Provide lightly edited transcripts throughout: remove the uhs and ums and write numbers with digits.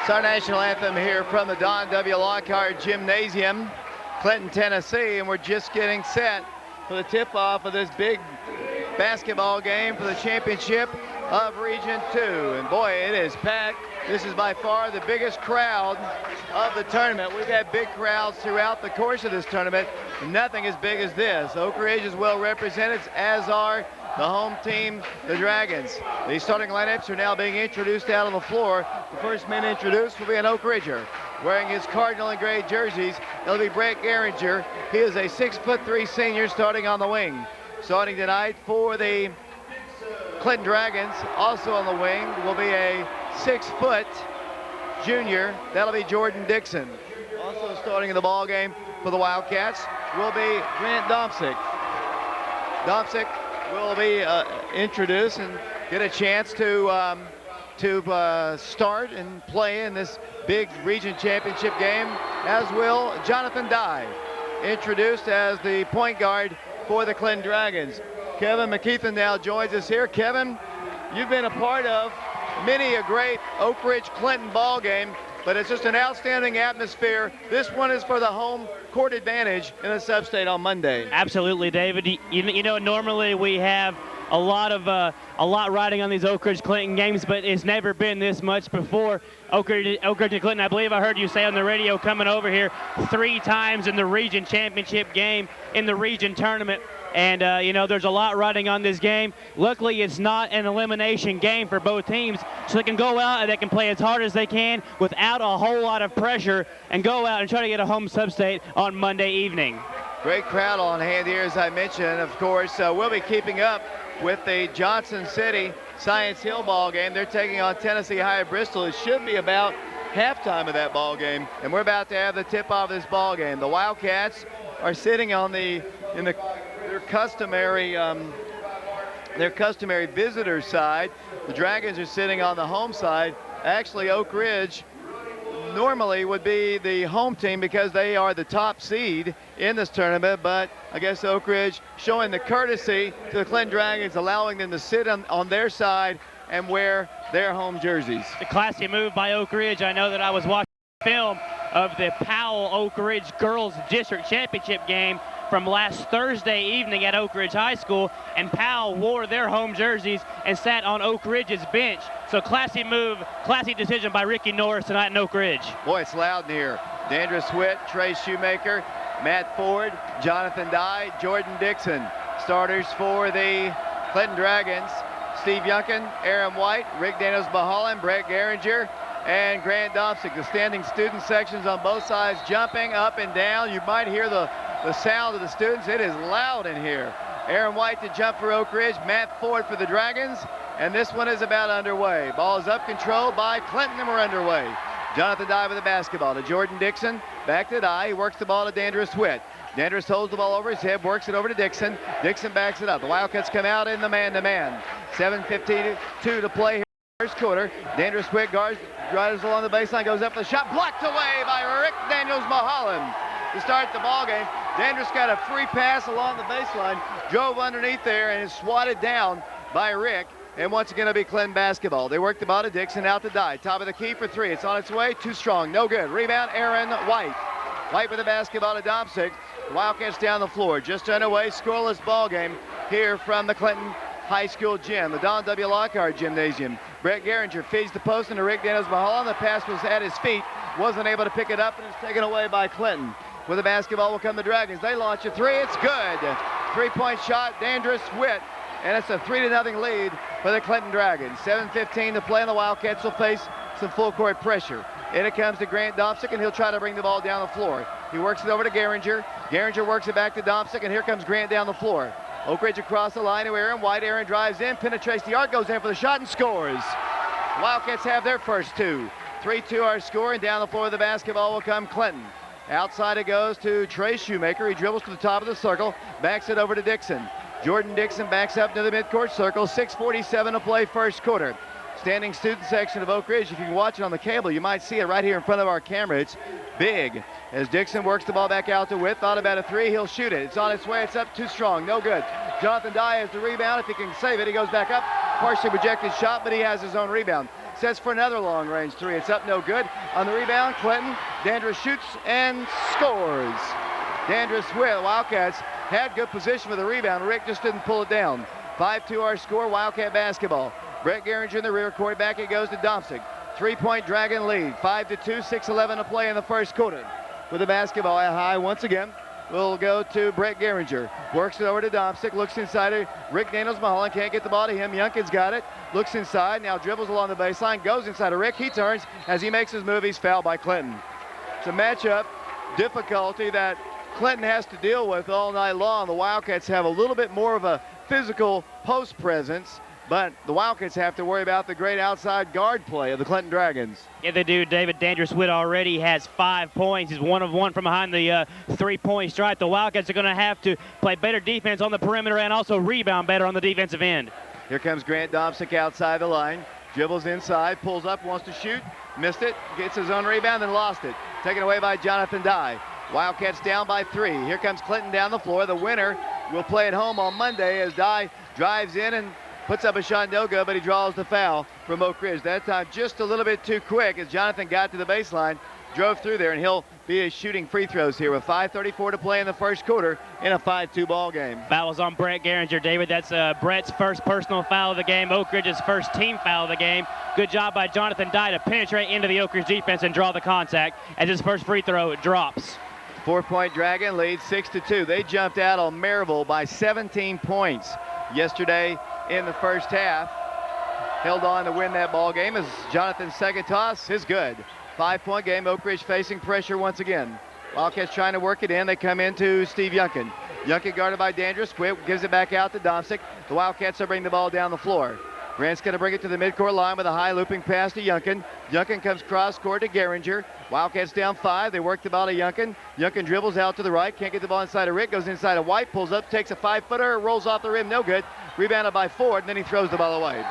It's our national anthem here from the Don W. Lockard Gymnasium, Clinton, Tennessee, and we're just getting set for the tip-off of this big basketball game for the championship of Region 2. And boy, it is packed. This is by far the biggest crowd of the tournament. We've had big crowds throughout the course of this tournament. Nothing as big as this. Oak Ridge is well represented, as are the home team, the Dragons. The starting lineups are now being introduced out on the floor. The first man introduced will be an Oak Ridger. Wearing his Cardinal and gray jerseys, it'll be Brett Garinger. He is a 6'3" senior starting on the wing. Starting tonight for the Clinton Dragons, also on the wing, will be a 6' junior. That'll be Jordan Dixon. Also starting in the ball game for the Wildcats will be Grant Domsic. Domsic will be introduced and get a chance to start and play in this big region championship game, as will Jonathan Dye, introduced as the point guard for the Clinton Dragons. Kevin McKeithen now joins us here. Kevin, you've been a part of many a great Oak Ridge Clinton ball game, but it's just an outstanding atmosphere. This one is for the home court advantage in the sub-state on Monday. Absolutely, David. You know, normally we have a lot riding on these Oak Ridge Clinton games, but it's never been this much before. Oak Ridge and Clinton, I believe I heard you say on the radio coming over here 3 times in the region championship game in the region tournament. And, you know, there's a lot riding on this game. Luckily, it's not an elimination game for both teams, so they can go out and they can play as hard as they can without a whole lot of pressure and go out and try to get a home sub-state on Monday evening. Great crowd on hand here, as I mentioned. Of course, we'll be keeping up with the Johnson City Science Hill ball game. They're taking on Tennessee High of Bristol. It should be about halftime of that ball game, and we're about to have the tip-off of this ball game. The Wildcats are sitting on their customary visitor side. The Dragons are sitting on the home side. Actually, Oak Ridge normally would be the home team because they are the top seed in this tournament, but I guess Oak Ridge showing the courtesy to the Clinton Dragons, allowing them to sit on their side and wear their home jerseys. The classy move by Oak Ridge. I know that I was watching film of the Powell Oak Ridge Girls District Championship game from last Thursday evening at Oak Ridge High School, and Powell wore their home jerseys and sat on Oak Ridge's bench. So classy move, classy decision by Ricky Norris tonight in Oak Ridge. Boy, it's loud in here. Dandra Switt, Trey Shoemaker, Matt Ford, Jonathan Dye, Jordan Dixon. Starters for the Clinton Dragons: Steve Youngkin, Aaron White, Rick Daniels-Mulholland, Brett Garinger, and Grant Domsic. The standing student sections on both sides jumping up and down. You might hear the sound of the students. It is loud in here. Aaron White to jump for Oak Ridge, Matt Ford for the Dragons, and this one is about underway. Ball is up, controlled by Clinton, and we're underway. Jonathan Dye with the basketball to Jordan Dixon, back to Dye. He works the ball to Dandra Switt. Dandra holds the ball over his head, works it over to Dixon. Dixon backs it up. The Wildcats come out in the man-to-man. 7:52 to play here in the first quarter. Dandra Switt guards along the baseline, goes up for the shot, blocked away by Rick Daniels-Mulholland to start the ball game. Dandra's got a free pass along the baseline, drove underneath there, and is swatted down by Rick. And once again, it'll be Clinton basketball. They work the ball to Dixon, out to Dye. Top of the key for 3. It's on its way. Too strong. No good. Rebound, Aaron White. White with the basketball to Domsic. Wildcats down the floor. Just underway. Scoreless ball game here from the Clinton High School gym, the Don W. Lockard Gymnasium. Brett Garinger feeds the post into Rick Daniels-Mulholland. The pass was at his feet. Wasn't able to pick it up, and it's taken away by Clinton. With the basketball will come the Dragons. They launch a 3. It's good. 3-point shot, Dandra Switt. And it's a 3-0 lead for the Clinton Dragons. 7:15 to play, and the Wildcats will face some full court pressure. In it comes to Grant Domsic, and he'll try to bring the ball down the floor. He works it over to Garinger. Garinger works it back to Domsic, and here comes Grant down the floor. Oak Ridge across the line to Aaron White. Aaron drives in, penetrates the arc, goes in for the shot, and scores. Wildcats have their first 2. 3-2 our score, and down the floor of the basketball will come Clinton. Outside it goes to Trey Shoemaker. He dribbles to the top of the circle, backs it over to Dixon. Jordan Dixon backs up to the midcourt circle. 6:47 to play first quarter. Standing student section of Oak Ridge. If you can watch it on the cable, you might see it right here in front of our camera. It's big as Dixon works the ball back out to Witt. Thought about a 3. He'll shoot it. It's on its way. It's up too strong. No good. Jonathan Dye has the rebound. If he can save it, he goes back up. Partially rejected shot, but he has his own rebound. sets for another long-range three. It's up, no good. On the rebound, Clinton. Dandridge shoots and scores. Dandridge Witt, Wildcats had good position for the rebound. Rick just didn't pull it down. 5-2 our score, Wildcat basketball. Brett Geringer in the rear court, back it goes to Domsic. 3-point Dragon lead, 5-2, 6:11 to play in the first quarter. With the basketball at high once again, we'll go to Brett Geringer. Works it over to Domsic, looks inside of Rick Daniels-Mulholland, can't get the ball to him. Youngkin's got it, looks inside, now dribbles along the baseline, goes inside of Rick. He turns, as he makes his move, he's fouled by Clinton. It's a matchup difficulty that Clinton has to deal with all night long. The Wildcats have a little bit more of a physical post presence, but the Wildcats have to worry about the great outside guard play of the Clinton Dragons. Yeah, they do. David Dandridge Witt already has 5 points. He's 1 of 1 from behind the 3-point stripe. The Wildcats are going to have to play better defense on the perimeter and also rebound better on the defensive end. Here comes Grant Domsic outside the line. Dribbles inside, pulls up, wants to shoot. Missed it, gets his own rebound, and lost it. Taken away by Jonathan Dye. Wildcats down by 3. Here comes Clinton down the floor. The winner will play at home on Monday as Dye drives in and puts up a shot, no good, but he draws the foul from Oak Ridge. That time just a little bit too quick as Jonathan got to the baseline, drove through there, and he'll be shooting free throws here with 5:34 to play in the first quarter in a 5-2 ball game. Foul was on Brett Geringer, David. That's Brett's first personal foul of the game, Oak Ridge's first team foul of the game. Good job by Jonathan Dye to penetrate into the Oak Ridge defense and draw the contact as his first free throw drops. 4-point Dragon lead 6-2. They jumped out on Maryville by 17 points yesterday in the first half. Held on to win that ball game as Jonathan's second toss is good. 5-point game, Oak Ridge facing pressure once again. Wildcats trying to work it in. They come into Steve Youngkin. Youngkin guarded by Dandridge Witt, gives it back out to Domsic. The Wildcats are bringing the ball down the floor. Grant's going to bring it to the midcourt line with a high looping pass to Youngkin. Youngkin comes cross court to Geringer. Wildcats down 5. They work the ball to Youngkin. Youngkin dribbles out to the right. Can't get the ball inside of Rick. Goes inside of White. Pulls up. Takes a 5-footer. Rolls off the rim. No good. Rebounded by Ford. And then he throws the ball away.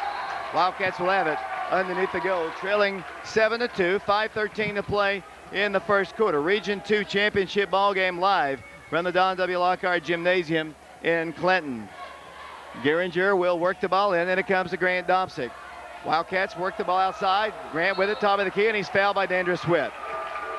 Wildcats will have it underneath the goal. Trailing 7-2. 5:13 to play in the first quarter. Region 2 championship ball game live from the Don W. Lockard Gymnasium in Clinton. Geringer will work the ball in, and it comes to Grant Domsic. Wildcats work the ball outside. Grant with it, top of the key, and he's fouled by Dandridge Witt.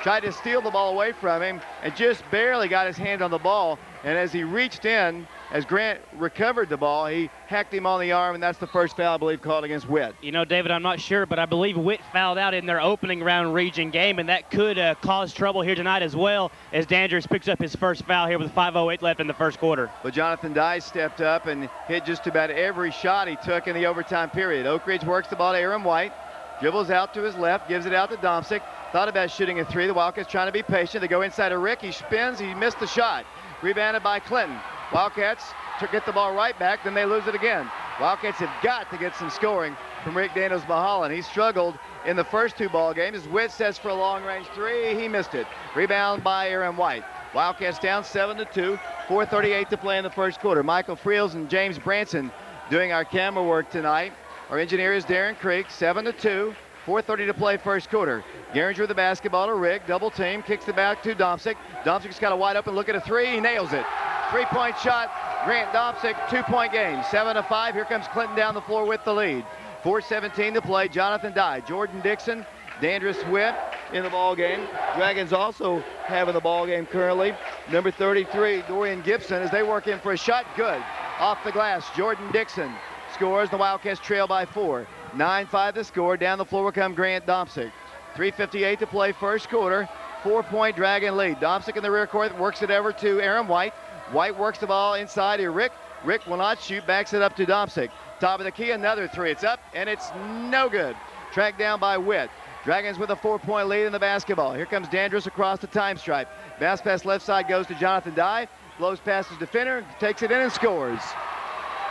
Tried to steal the ball away from him and just barely got his hand on the ball. And as he reached in, as Grant recovered the ball, he hacked him on the arm, and that's the first foul, I believe, called against Witt. You know, David, I'm not sure, but I believe Witt fouled out in their opening round region game, and that could cause trouble here tonight as well as Dandridge picks up his first foul here with 5:08 left in the first quarter. But Jonathan Dye stepped up and hit just about every shot he took in the overtime period. Oak Ridge works the ball to Aaron White. Dribbles out to his left, gives it out to Domsic. Thought about shooting a 3. The Wildcats trying to be patient. They go inside of Rick. He spins. He missed the shot. Rebounded by Clinton. Wildcats get the ball right back, then they lose it again. Wildcats have got to get some scoring from Rick Daniels-Mulholland. He struggled in the first 2 ball games. As Witt sets for a long-range 3, he missed it. Rebound by Aaron White. Wildcats down 7-2. 4:38 to play in the first quarter. Michael Friels and James Branson doing our camera work tonight. Our engineer is Darren Creek. 7-2. 4:30 to play first quarter. Geringer with the basketball to Rick. Double team. Kicks it back to Domsic. Domsic's got a wide open look at a 3. He nails it. 3-point shot. Grant Domsic, 2-point game. 7-5. Here comes Clinton down the floor with the lead. 4:17 to play. Jonathan Dye, Jordan Dixon, Dandridge Witt in the ball game. Dragons also having the ball game currently. Number 33, Dorian Gibson, as they work in for a shot. Good. Off the glass, Jordan Dixon scores. The Wildcats trail by 4. 9-5 the score. Down the floor will come Grant Domsic. 3:58 to play first quarter. 4-point Dragon lead. Domsic in the rear court works it over to Aaron White. White works the ball inside to Rick. Rick will not shoot, backs it up to Domsic. Top of the key, another 3. It's up, and it's no good. Tracked down by Witt. Dragons with a 4-point lead in the basketball. Here comes Dandridge across the time stripe. Bounce pass left side goes to Jonathan Dye. Blows past his defender, takes it in and scores.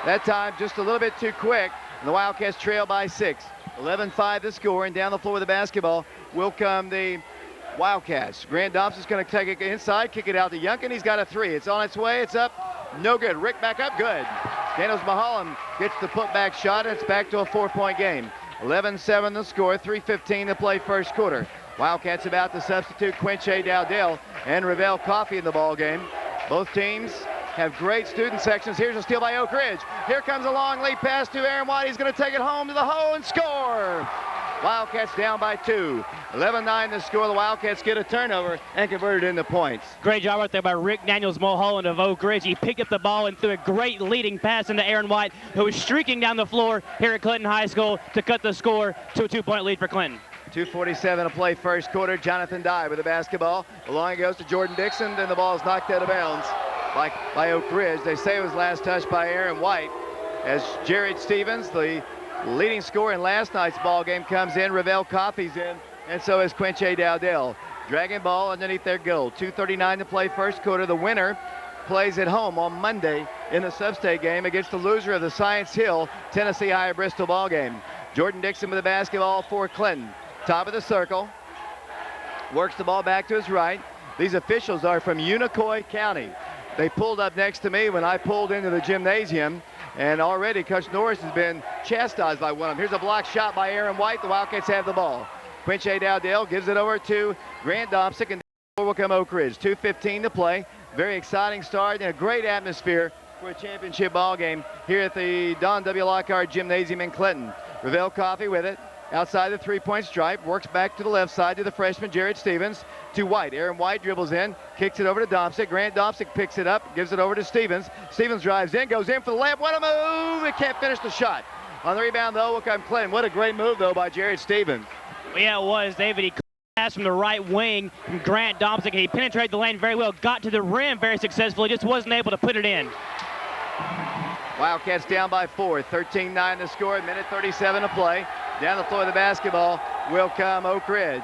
That time just a little bit too quick, and the Wildcats trail by 6. 11-5 the score, and down the floor with the basketball will come the Wildcats. Grant Domsic's going to take it inside, kick it out to Youngkin. He's got a 3. It's on its way. It's up. No good. Rick back up. Good. Daniels-Mulholland gets the putback shot, and it's back to a 4-point game. 11-7 the score. 3:15 to play first quarter. Wildcats about to substitute Quinche Dowdell and Ravel Coffey in the ball game. Both teams have great student sections. Here's a steal by Oak Ridge. Here comes a long lead pass to Aaron White. He's going to take it home to the hole and score. Wildcats down by 2. 11-9 the score. The Wildcats get a turnover and convert it into points. Great job right there by Rick Daniels-Mulholland of Oak Ridge. He picked up the ball and threw a great leading pass into Aaron White, who was streaking down the floor here at Clinton High School to cut the score to a 2-point lead for Clinton. 2:47 to play first quarter. Jonathan Dye with the basketball. Along it goes to Jordan Dixon. Then the ball is knocked out of bounds by Oak Ridge. They say it was last touched by Aaron White. As Jared Stevens, the leading scorer in last night's ball game, comes in. Ravel Coffey's in, and so is Quinche Dowdell. Dragging ball underneath their goal. 2:39 to play first quarter. The winner plays at home on Monday in the sub-state game against the loser of the Science Hill Tennessee High Bristol ball game. Jordan Dixon with the basketball for Clinton. Top of the circle. Works the ball back to his right. These officials are from Unicoi County. They pulled up next to me when I pulled into the gymnasium. And already Coach Norris has been chastised by one of them. Here's a block shot by Aaron White. The Wildcats have the ball. Quinche Dowdell gives it over to Grant Domsic, and will come Oak Ridge. 2:15 to play. Very exciting start and a great atmosphere for a championship ball game here at the Don W. Lockard Gymnasium in Clinton. Ravel Coffey with it. Outside the three-point stripe, works back to the left side to the freshman Jared Stevens, to White. Aaron White dribbles in, kicks it over to Domsic. Grant Domsic picks it up, gives it over to Stevens. Stevens drives in, goes in for the layup. What a move! He can't finish the shot. On the rebound, though, will come Clinton. What a great move, though, by Jared Stevens. Well, yeah, it was, David. He pass from the right wing from Grant Domsic. He penetrated the lane very well, got to the rim very successfully, just wasn't able to put it in. Wildcats down by 4. 13-9 to score, minute 37 to play. Down the floor of the basketball will come Oak Ridge.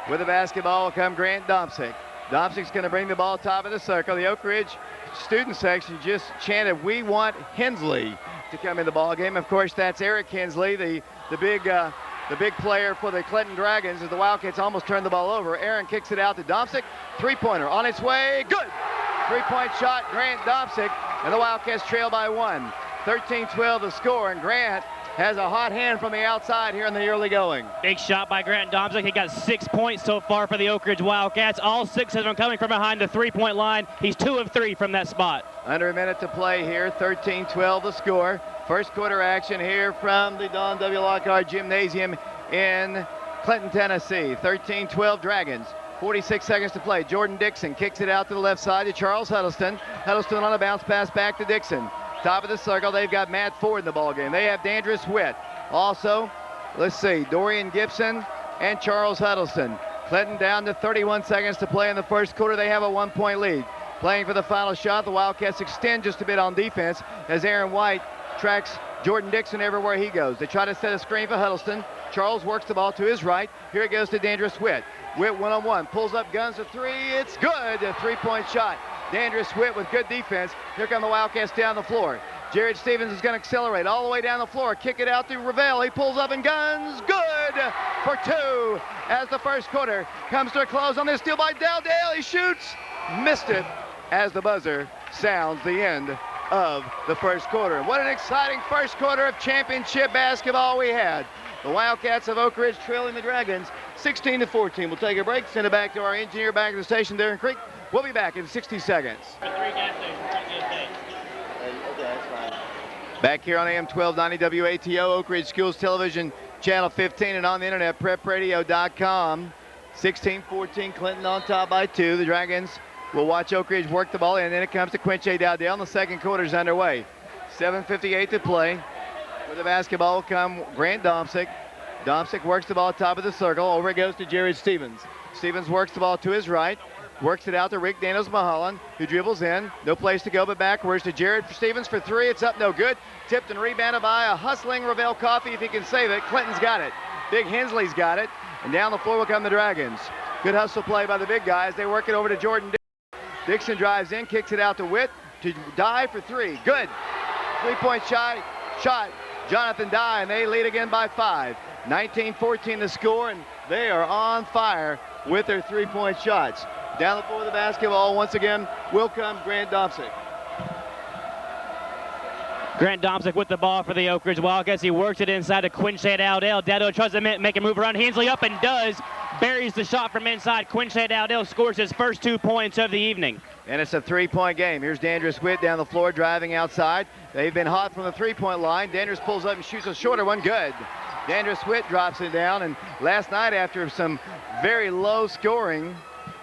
With the basketball will come Grant Domsic. Domsic's going to bring the ball top of the circle. The Oak Ridge student section just chanted, "We want Hensley to come in the ball game." Of course, that's Eric Hensley, the big player for the Clinton Dragons, as the Wildcats almost turned the ball over. Aaron kicks it out to Domsic. Three-pointer on its way. Good! Three-point shot, Grant Domsic, and the Wildcats trail by 1. 13-12 the score, and Grant has a hot hand from the outside here in the early going. Big shot by Grant Domsic. He got 6 points so far for the Oak Ridge Wildcats. All 6 of them coming from behind the three-point line. He's 2 of 3 from that spot. Under a minute to play here. 13-12 the score. First quarter action here from the Don W. Lockard Gymnasium in Clinton, Tennessee. 13-12 Dragons. 46 seconds to play. Jordan Dixon kicks it out to the left side to Charles Huddleston. Huddleston on a bounce pass back to Dixon. Top of the circle, they've got Matt Ford in the ballgame. They have Dandris Witt. Also, let's see, Dorian Gibson and Charles Huddleston. Clinton down to 31 seconds to play in the first quarter. They have a 1-point lead. Playing for the final shot, the Wildcats extend just a bit on defense as Aaron White tracks Jordan Dixon everywhere he goes. They try to set a screen for Huddleston. Charles works the ball to his right. Here it goes to Dandris Witt. Witt one-on-one, pulls up, guns a three. It's good, a three-point shot. Dandris Witt with good defense. Here come the Wildcats down the floor. Jared Stevens is going to accelerate all the way down the floor. Kick it out to Ravel. He pulls up and guns. Good for 2 as the first quarter comes to a close on this steal by Dowdell. He shoots. Missed it as the buzzer sounds the end of the first quarter. What an exciting first quarter of championship basketball we had. The Wildcats of Oak Ridge trailing the Dragons 16-14. We'll take a break, send it back to our engineer back at the station there in Creek. We'll be back in 60 seconds. Back here on AM 1290 WATO, Oak Ridge Schools Television, Channel 15, and on the internet, prepradio.com. 16-14, Clinton on top by 2. The Dragons will watch Oak Ridge work the ball, and then it comes to Quinche Dowdell, and the second quarter is underway. 7:58 to play. With the basketball will come Grant Domsic. Domsic works the ball top of the circle. Over it goes to Jared Stevens. Stevens works the ball to his right. Works it out to Rick Daniels-Mulholland, who dribbles in. No place to go but backwards to Jared Stevens for 3. It's up, no good. Tipped and rebounded by a hustling Ravel Coffey if he can save it. Clinton's got it. Big Hensley's got it. And down the floor will come the Dragons. Good hustle play by the big guys. They work it over to Jordan Dixon. Dixon drives in, kicks it out to Witt to Dye for 3. Good. 3-point shot. Jonathan Dye, and they lead again by 5. 19-14 the score, and they are on fire with their 3-point shots. Down the floor of the basketball, once again, will come Grant Domsic. Grant Domsic with the ball for the Oak Ridge Wildcats. He works it inside to Quinche Dowdell. Dowdell tries to make a move around Hensley, up and does. Buries the shot from inside. Quinche Dowdell scores his first 2 points of the evening. And it's a 3-point game. Here's Dandris Witt down the floor, driving outside. They've been hot from the 3-point line. Dandris pulls up and shoots a shorter one. Good. Dandris Witt drops it down, and last night after some very low scoring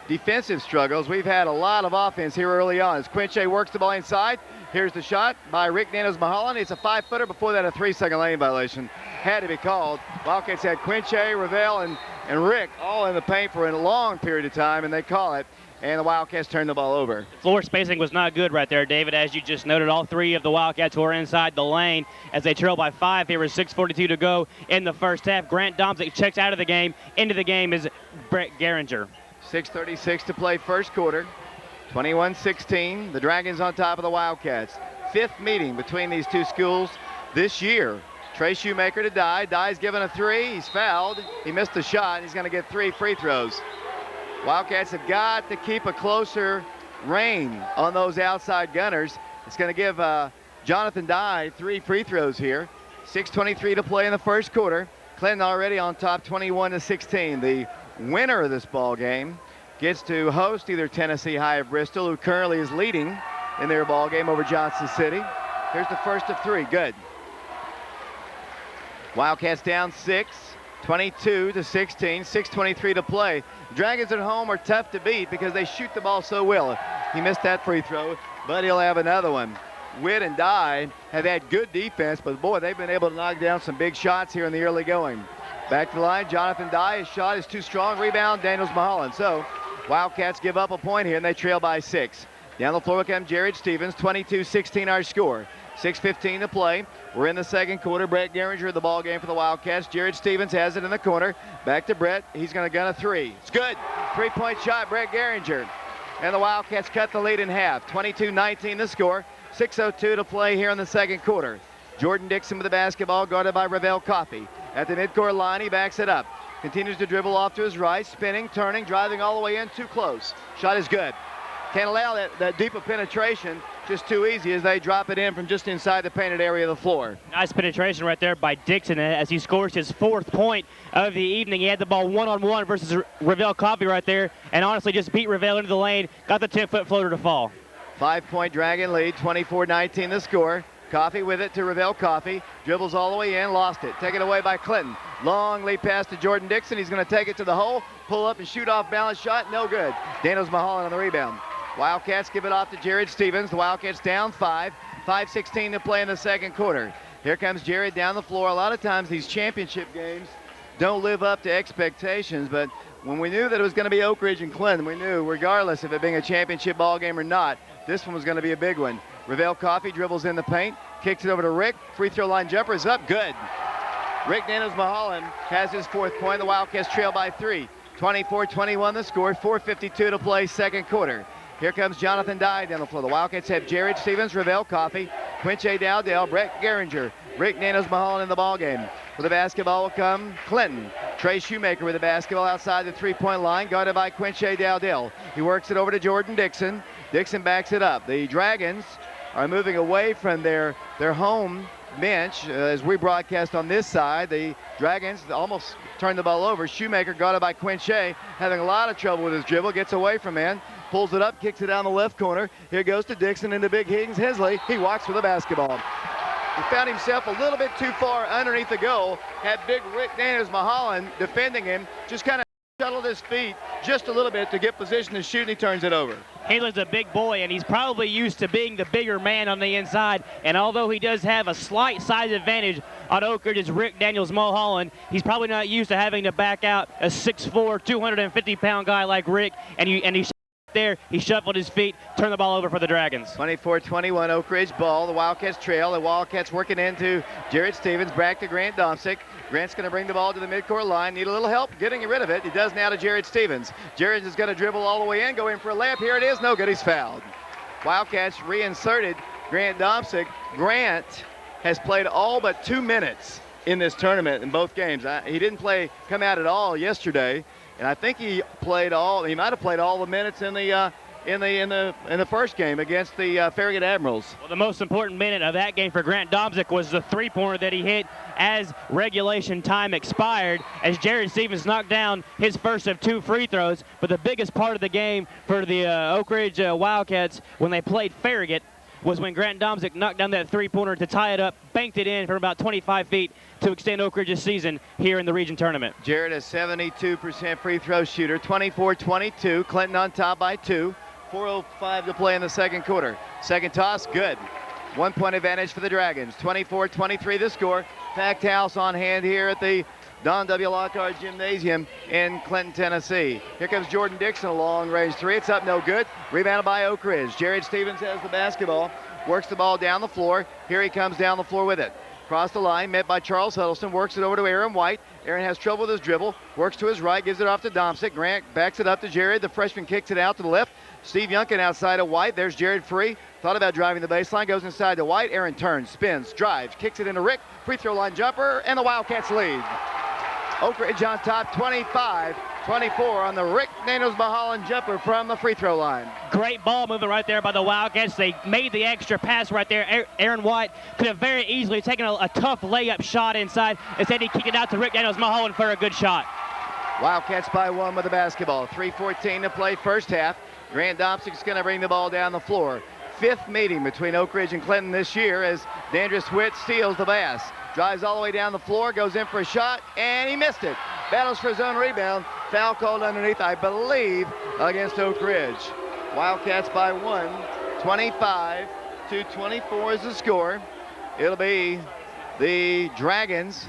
defensive struggles, we've had a lot of offense here early on. As Quinche works the ball inside, here's the shot by Rick Daniels-Mulholland. It's a 5-footer. Before that, a 3-second lane violation had to be called. Wildcats had Quinche, Ravel, and Rick all in the paint for a long period of time, and they call it. And the Wildcats turned the ball over. Floor spacing was not good right there, David. As you just noted, all three of the Wildcats were inside the lane as they trail by 5 here with 6:42 to go in the first half. Grant Domsic checks out of the game. Into the game is Brett Geringer. 6:36 to play first quarter. 21-16. The Dragons on top of the Wildcats. 5th meeting between these two schools this year. Trey Shoemaker to Dye. Dye's given a 3. He's fouled. He missed the shot. He's going to get 3 free throws. Wildcats have got to keep a closer rein on those outside gunners. It's going to give Jonathan Dye 3 free throws here. 6:23 to play in the first quarter. Clinton already on top, 21-16. The winner of this ball game gets to host either Tennessee High or Bristol, who currently is leading in their ball game over Johnson City. Here's the first of 3. Good. Wildcats down 6. 22-16, 6:23 to play. Dragons at home are tough to beat because they shoot the ball so well. He missed that free throw, but he'll have another one. Witt and Dye have had good defense, but boy, they've been able to knock down some big shots here in the early going. Back to the line, Jonathan Dye, his shot is too strong. Rebound, Daniels-Mulholland. So Wildcats give up a point here, and they trail by 6. Down the floor comes Jared Stevens, 22-16 our score. 6:15 to play. We're in the second quarter. Brett Geringer the ball game for the Wildcats. Jared Stevens has it in the corner. Back to Brett. He's going to gun a 3. It's good. 3-point shot, Brett Geringer. And the Wildcats cut the lead in half. 22-19 the score. 6:02 to play here in the second quarter. Jordan Dixon with the basketball, guarded by Ravel Coffey. At the midcourt line, he backs it up. Continues to dribble off to his right, spinning, turning, driving all the way in, too close. Shot is good. Can't allow that deep of penetration, just too easy as they drop it in from just inside the painted area of the floor. Nice penetration right there by Dixon as he scores his 4th point of the evening. He had the ball one-on-one versus Ravel Coffey right there, and honestly just beat Ravel into the lane, got the 10-foot floater to fall. 5-point Dragon lead, 24-19 the score. Coffey with it to Ravel Coffey. Dribbles all the way in, lost it. Taken away by Clinton. Long lead pass to Jordan Dixon. He's going to take it to the hole, pull up and shoot off balance shot. No good. Daniels-Mulholland on the rebound. Wildcats give it off to Jared Stevens. The Wildcats down 5. 5:16 to play in the second quarter. Here comes Jared down the floor. A lot of times these championship games don't live up to expectations, but when we knew that it was going to be Oak Ridge and Clinton, we knew regardless of it being a championship ball game or not, this one was going to be a big one. Ravel Coffey dribbles in the paint, kicks it over to Rick. Free throw line jumper is up, good. Rick Daniels-Mulholland has his 4th point. The Wildcats trail by 3. 24-21 the score. 4:52 to play second quarter. Here comes Jonathan Dye down the floor. The Wildcats have Jared Stevens, Ravel Coffey, Quinche Dowdell, Brett Geringer, Rick Daniels-Mulholland in the ballgame. For the basketball will come Clinton. Trey Shoemaker with the basketball outside the 3-point line, guarded by Quinche Dowdell. He works it over to Jordan Dixon. Dixon backs it up. The Dragons are moving away from their home bench as we broadcast on this side. The Dragons almost turned the ball over. Shoemaker guarded by Quinche, having a lot of trouble with his dribble, gets away from man. Pulls it up, kicks it down the left corner. Here goes to Dixon into Big Higgins Hensley. He walks for the basketball. He found himself a little bit too far underneath the goal. Had big Rick Daniels-Mulholland defending him. Just kind of shuttled his feet just a little bit to get position to shoot, and he turns it over. Hensley's a big boy, and he's probably used to being the bigger man on the inside. And although he does have a slight size advantage on Oak Ridge's Rick Daniels-Mulholland, he's probably not used to having to back out a 6'4", 250-pound guy like Rick. And he there, he shuffled his feet, turned the ball over for the Dragons. 24-21 Oak Ridge ball. The Wildcats trail. The Wildcats working into Jared Stevens, back to Grant Domsic. Grant's going to bring the ball to the midcourt line. Need a little help getting rid of it. He does now to Jared Stevens. Jared is going to dribble all the way in, go in for a layup. Here it is. No good. He's fouled. Wildcats reinserted Grant Domsic. Grant has played all but 2 minutes in this tournament in both games. He didn't come out at all yesterday. And I think he might have played all the minutes in the first game against the Farragut Admirals. Well, the most important minute of that game for Grant Domsic was the 3-pointer that he hit as regulation time expired, as Jared Stevens knocked down his first of 2 free throws. But the biggest part of the game for the Oak Ridge Wildcats when they played Farragut was when Grant Domsic knocked down that three-pointer to tie it up, banked it in from about 25 feet to extend Oak Ridge's season here in the region tournament. Jared, a 72% free throw shooter, 24-22. Clinton on top by 2. 4:05 to play in the second quarter. Second toss, good. 1 point advantage for the Dragons. 24-23 the score. Packed house on hand here at the Don W. Lockard Gymnasium in Clinton, Tennessee. Here comes Jordan Dixon, a long-range three. It's up, no good. Rebounded by Oak Ridge. Jared Stevens has the basketball. Works the ball down the floor. Here he comes down the floor with it. Across the line, met by Charles Huddleston. Works it over to Aaron White. Aaron has trouble with his dribble. Works to his right, gives it off to Domsic. Grant backs it up to Jared. The freshman kicks it out to the left. Steve Youngkin outside of White. There's Jared free. Thought about driving the baseline. Goes inside to White. Aaron turns, spins, drives, kicks it into Rick. Free throw line jumper, and the Wildcats lead. Oak Ridge on top, 25-24 on the Rick Daniels-Mulholland jumper from the free throw line. Great ball movement right there by the Wildcats. They made the extra pass right there. Aaron White could have very easily taken a tough layup shot inside. Instead, he kicked it out to Rick Daniels-Mulholland for a good shot. Wildcats by 1 with the basketball. 3:14 to play first half. Grant Domsic's going to bring the ball down the floor. 5th meeting between Oak Ridge and Clinton this year as Dandris Witt steals the pass. Drives all the way down the floor, goes in for a shot, and he missed it. Battles for his own rebound. Foul called underneath, I believe, against Oak Ridge. Wildcats by 1. 25-24 is the score. It'll be the Dragons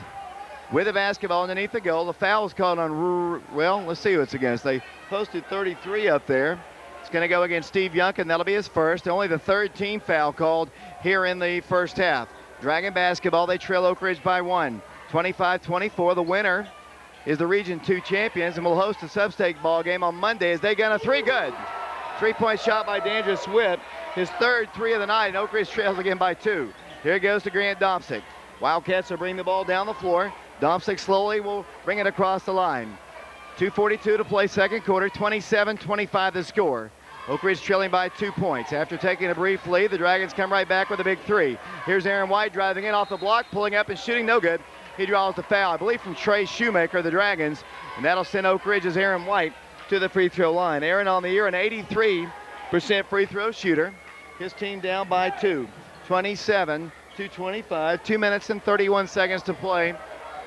with the basketball underneath the goal. The foul was called on, well, let's see who it's against. They posted 33 up there. It's going to go against Steve Youngkin. That'll be his first. Only the 3rd team foul called here in the first half. Dragon basketball, they trail Oak Ridge by 1. 25-24. The winner is the Region 2 champions and will host a sub-state ball game on Monday as they gun a 3. Good. 3-point shot by Dandris Witt. His 3rd 3 of the night, and Oak Ridge trails again by 2. Here it goes to Grant Domsic. Wildcats will bring the ball down the floor. Domsic slowly will bring it across the line. 2:42 to play second quarter, 27-25 the score. Oak Ridge trailing by 2 points. After taking a brief lead, the Dragons come right back with a big 3. Here's Aaron White driving in off the block, pulling up and shooting, no good. He draws the foul, I believe from Trey Shoemaker, the Dragons, and that'll send Oak Ridge's Aaron White to the free throw line. Aaron on the year, an 83% free throw shooter. His team down by 2. 27-25, 2 minutes and 31 seconds to play,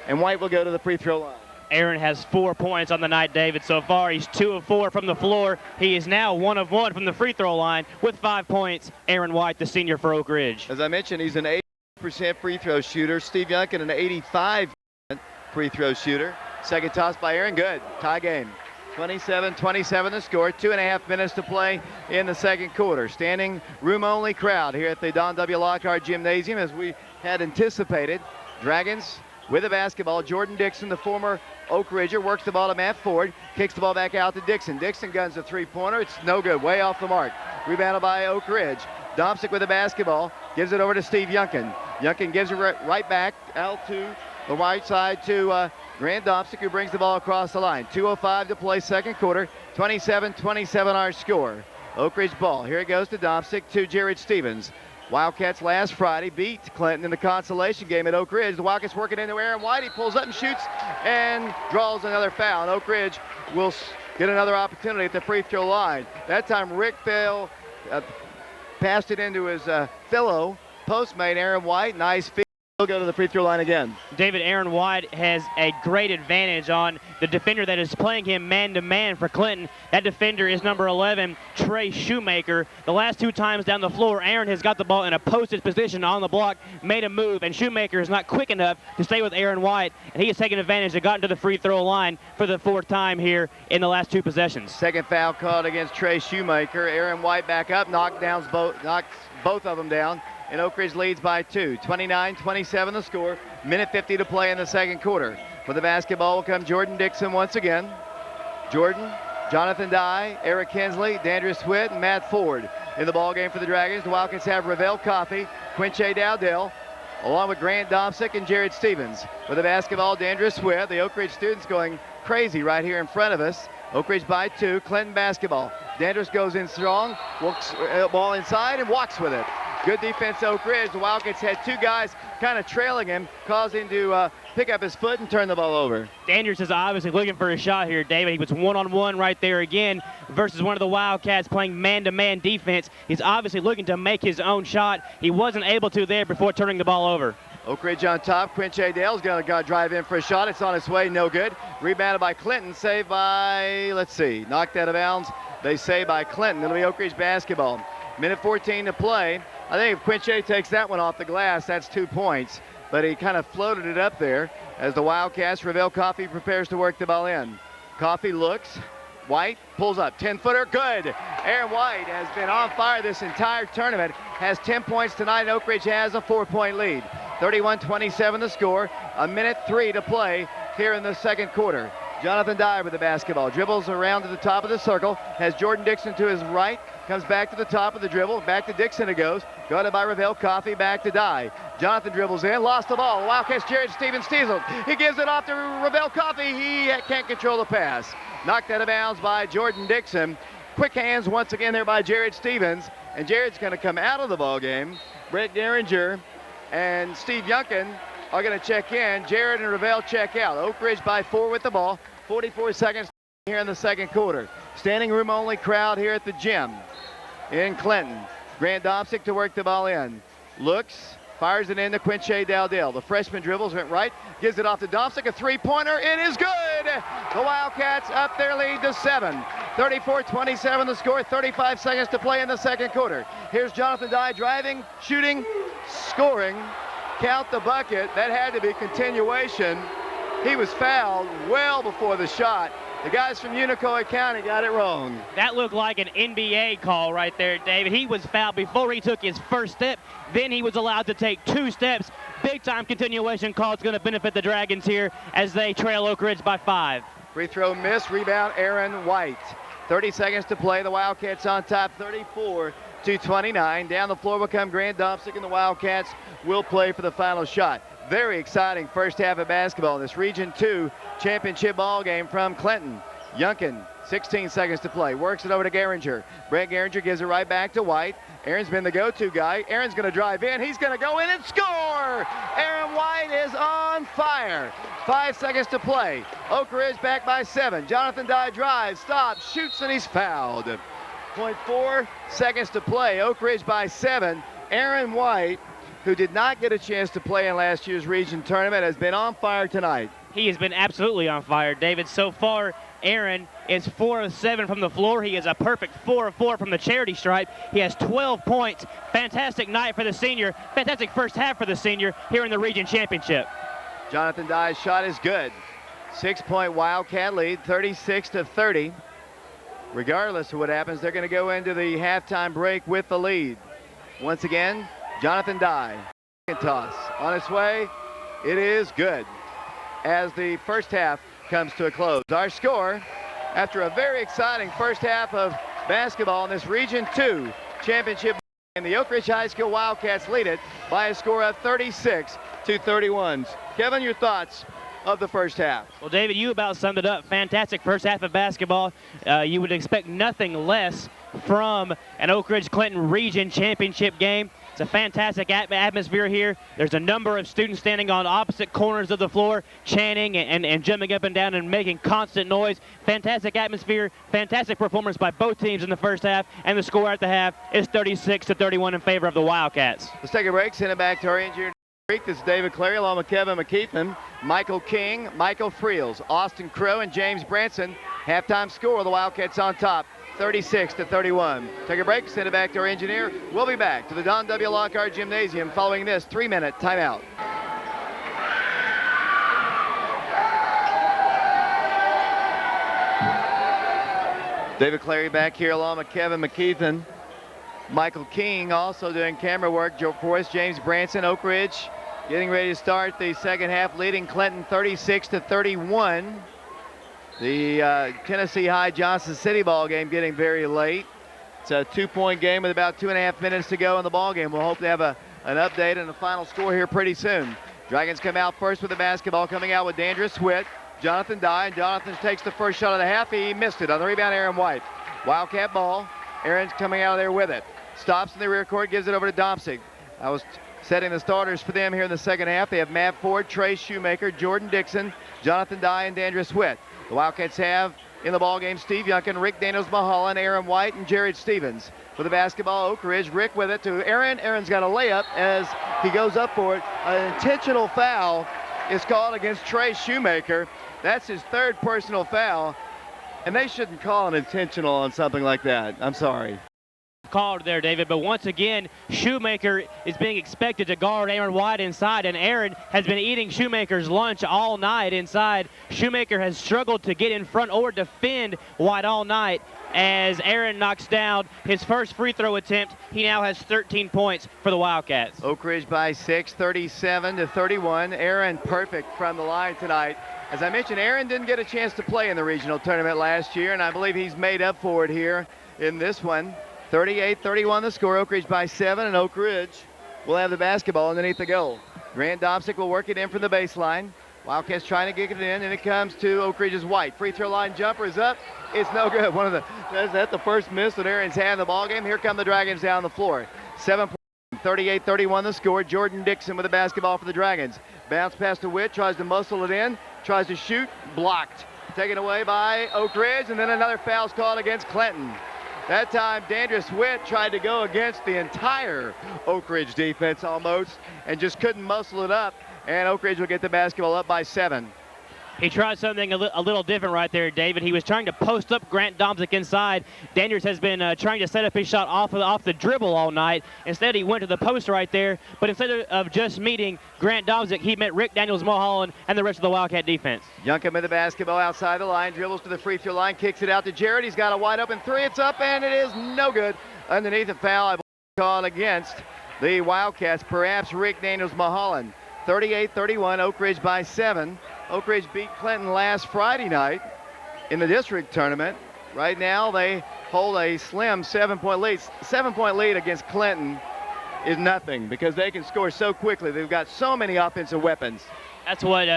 and White will go to the free throw line. Aaron has 4 points on the night, David. So far, he's 2 of 4 from the floor. He is now 1 of 1 from the free throw line with 5 points. Aaron White, the senior for Oak Ridge. As I mentioned, he's an 80% free throw shooter. Steve Youngkin, an 85% free throw shooter. Second toss by Aaron, good. Tie game. 27-27 the score. 2.5 minutes to play in the second quarter. Standing room only crowd here at the Don W. Lockard Gymnasium as we had anticipated. Dragons with the basketball. Jordan Dixon, the former Oak Ridger, works the ball to Matt Ford, kicks the ball back out to Dixon. Dixon guns a three-pointer. It's no good, way off the mark. Rebounded by Oak Ridge. Domsic with the basketball, gives it over to Steve Youngkin. Youngkin gives it right back out to the right side to Grant Domsic, who brings the ball across the line. 2:05 to play second quarter, 27-27 our score. Oak Ridge ball. Here it goes to Domsic, to Jared Stevens. Wildcats last Friday beat Clinton in the consolation game at Oak Ridge. The Wildcats working into Aaron White. He pulls up and shoots and draws another foul. And Oak Ridge will get another opportunity at the free throw line. That time Rick Bell passed it into his fellow postmate Aaron White. Nice feed. He'll go to the free throw line again. David, Aaron White has a great advantage on the defender that is playing him man-to-man for Clinton. That defender is number 11, Trey Shoemaker. The last 2 times down the floor, Aaron has got the ball in a posted position on the block, made a move, and Shoemaker is not quick enough to stay with Aaron White, and he has taken advantage and gotten to the free throw line for the 4th time here in the last 2 possessions. Second foul called against Trey Shoemaker. Aaron White back up, knocks both of them down. And Oak Ridge leads by 2. 29-27 the score. Minute 50 to play in the second quarter. For the basketball will come Jordan Dixon once again. Jordan, Jonathan Dye, Eric Hensley, Dandris Witt, and Matt Ford in the ball game for the Dragons. The Wildcats have Ravel Coffey, Quinche Dowdell, along with Grant Domsic and Jared Stevens. For the basketball, Dandris Witt. The Oak Ridge students going crazy right here in front of us. Oak Ridge by 2. Clinton basketball. Dandris goes in strong, walks ball inside and walks with it. Good defense, Oak Ridge. The Wildcats had two guys kind of trailing him, causing him to pick up his foot and turn the ball over. Daniels is obviously looking for a shot here, David. He was one-on-one right there again versus one of the Wildcats playing man-to-man defense. He's obviously looking to make his own shot. He wasn't able to there before turning the ball over. Oak Ridge on top. Quinche Dale's going to drive in for a shot. It's on its way, no good. Rebounded by Clinton, saved by, let's see, knocked out of bounds. They say by Clinton. It'll be Oak Ridge basketball. Minute 14 to play. I think if Quinche takes that one off the glass, that's 2 points. But he kind of floated it up there as the Wildcats. Ravel Coffey prepares to work the ball in. Coffey looks. White pulls up. 10-footer. Good. Aaron White has been on fire this entire tournament. Has 10 points tonight, and Oak Ridge has a 4-point lead. 31-27 the score. A minute 3 to play here in the second quarter. Jonathan Dye with the basketball. Dribbles around to the top of the circle. Has Jordan Dixon to his right. Comes back to the top of the dribble. Back to Dixon it goes. Guarded by Ravel Coffey. Back to Dye. Jonathan dribbles in. Lost the ball. Wildcats Jared Stevens steals. He gives it off to Ravel Coffey. He can't control the pass. Knocked out of bounds by Jordan Dixon. Quick hands once again there by Jared Stevens. And Jared's going to come out of the ball game. Brett Geringer and Steve Youngkin are going to check in. Jared and Ravel check out. Oak Ridge by 4 with the ball. 44 seconds here in the second quarter. Standing room only crowd here at the gym in Clinton. Grant Domsic to work the ball in. Looks, fires it into Quinche Dowdell. The freshman dribbles, went right, gives it off to Domsic, a three-pointer. It is good! The Wildcats up their lead to 7. 34-27 the score, 35 seconds to play in the second quarter. Here's Jonathan Dye driving, shooting, scoring. Count the bucket. That had to be continuation. He was fouled well before the shot. The guys from Unicoi County got it wrong. That looked like an NBA call right there, David. He was fouled before he took his first step. Then he was allowed to take 2 steps. Big-time continuation call. It's going to benefit the Dragons here as they trail Oak Ridge by 5. Free throw miss. Rebound Aaron White. 30 seconds to play. The Wildcats on top, 34-29. Down the floor will come Grant Domsic, and the Wildcats will play for the final shot. Very exciting first half of basketball in this Region 2 championship ball game from Clinton. Youngkin, 16 seconds to play. Works it over to Geringer. Brett Geringer gives it right back to White. Aaron's been the go-to guy. Aaron's going to drive in. He's going to go in and score! Aaron White is on fire. 5 seconds to play. Oak Ridge back by 7. Jonathan Dye drives, stops, shoots, and he's fouled. 0.4 seconds to play. Oak Ridge by 7. Aaron White, who did not get a chance to play in last year's region tournament, has been on fire tonight. He has been absolutely on fire, David. So far, Aaron is 4 of 7 from the floor. He is a perfect 4 of 4 from the charity stripe. He has 12 points. Fantastic night for the senior. Fantastic first half for the senior here in the region championship. Jonathan Dye's shot is good. 6-point Wildcat lead, 36-30. Regardless of what happens, they're going to go into the halftime break with the lead. Once again, Jonathan Dye. Toss on its way. It is good as the first half comes to a close. Our score after a very exciting first half of basketball in this Region 2 championship, and the Oak Ridge High School Wildcats lead it by a score of 36-31. Kevin, your thoughts of the first half? Well, David, you about summed it up. Fantastic first half of basketball. You would expect nothing less from an Oak Ridge Clinton Region Championship game. It's a fantastic atmosphere here. There's a number of students standing on opposite corners of the floor, chanting and jumping up and down and making constant noise. Fantastic atmosphere, fantastic performance by both teams in the first half, and the score at the half is 36-31 in favor of the Wildcats. Let's take a break, send it back to our engineer. This is David Clary along with Kevin McKeithen, Michael King, Michael Friels, Austin Crow, and James Branson. Halftime score, the Wildcats on top, 36-31. Take a break, send it back to our engineer. We'll be back to the Don W. Lockard Gymnasium following this 3-minute timeout. David Clary back here along with Kevin McKeithen. Michael King also doing camera work for us. James Branson, Oak Ridge, getting ready to start the second half, leading Clinton 36-31. The Tennessee High Johnson City ball game getting very late. It's a 2-point game with about 2.5 minutes to go in the ball game. We'll hope to have an update and a final score here pretty soon. Dragons come out first with the basketball, coming out with Daniels-Mulholland-MVP, Jonathan Dye, and Jonathan takes the first shot of the half. He missed it on the rebound, Aaron White. Wildcat ball. Aaron's coming out of there with it. stops in the rear court, gives it over to Domsic. I was setting the starters for them here in the second half. They have Matt Ford, Trey Shoemaker, Jordan Dixon, Jonathan Dye, and Dandris Witt. The Wildcats have in the ballgame Steve Youngkin, Rick Daniels-Mulholland, Aaron White, and Jared Stevens. For the basketball, Oak Ridge, Rick with it to Aaron. Aaron's got a layup as he goes up for it. An intentional foul is called against Trey Shoemaker. That's his third personal foul, and they shouldn't call an intentional on something like that. I'm sorry. Called there, David, but once again, Shoemaker is being expected to guard Aaron White inside, and Aaron has been eating Shoemaker's lunch all night inside. Shoemaker has struggled to get in front or defend White all night as Aaron knocks down his first free throw attempt. He now has 13 points for the Wildcats. Oak Ridge by 6, 37-31. Aaron perfect from the line tonight. As I mentioned, Aaron didn't get a chance to play in the regional tournament last year, and I believe he's made up for it here in this one. 38-31 the score. Oak Ridge by 7, and Oak Ridge will have the basketball underneath the goal. Grant Domsic will work it in from the baseline. Wildcats trying to get it in, and it comes to Oak Ridge's White. Free throw line jumper is up. It's no good. Is that the first miss that Aaron's had in the ballgame? Here come the Dragons down the floor. 7 points, 38-31 the score. Jordan Dixon with the basketball for the Dragons. Bounce pass to Witt, tries to muscle it in, tries to shoot, blocked. Taken away by Oak Ridge, and then another foul's called against Clinton. That time, Dandris Witt tried to go against the entire Oak Ridge defense almost and just couldn't muscle it up, and Oak Ridge will get the basketball up by 7. He tried something a little different right there, David. He was trying to post up Grant Domsic inside. Dandris has been trying to set up his shot off the dribble all night. Instead, he went to the post right there, but instead of just meeting Grant Domsic, he met Rick Daniels-Mulholland and the rest of the Wildcat defense. Youngkin with the basketball outside the line, dribbles to the free throw line, kicks it out to Jared. He's got a wide open three. It's up, and it is no good. Underneath the foul, I believe called against the Wildcats, perhaps Rick Daniels-Mulholland. 38-31, Oak Ridge by 7. Oak Ridge beat Clinton last Friday night in the district tournament. Right now, they hold a slim 7-point lead. 7-point lead against Clinton is nothing because they can score so quickly. They've got so many offensive weapons. That's what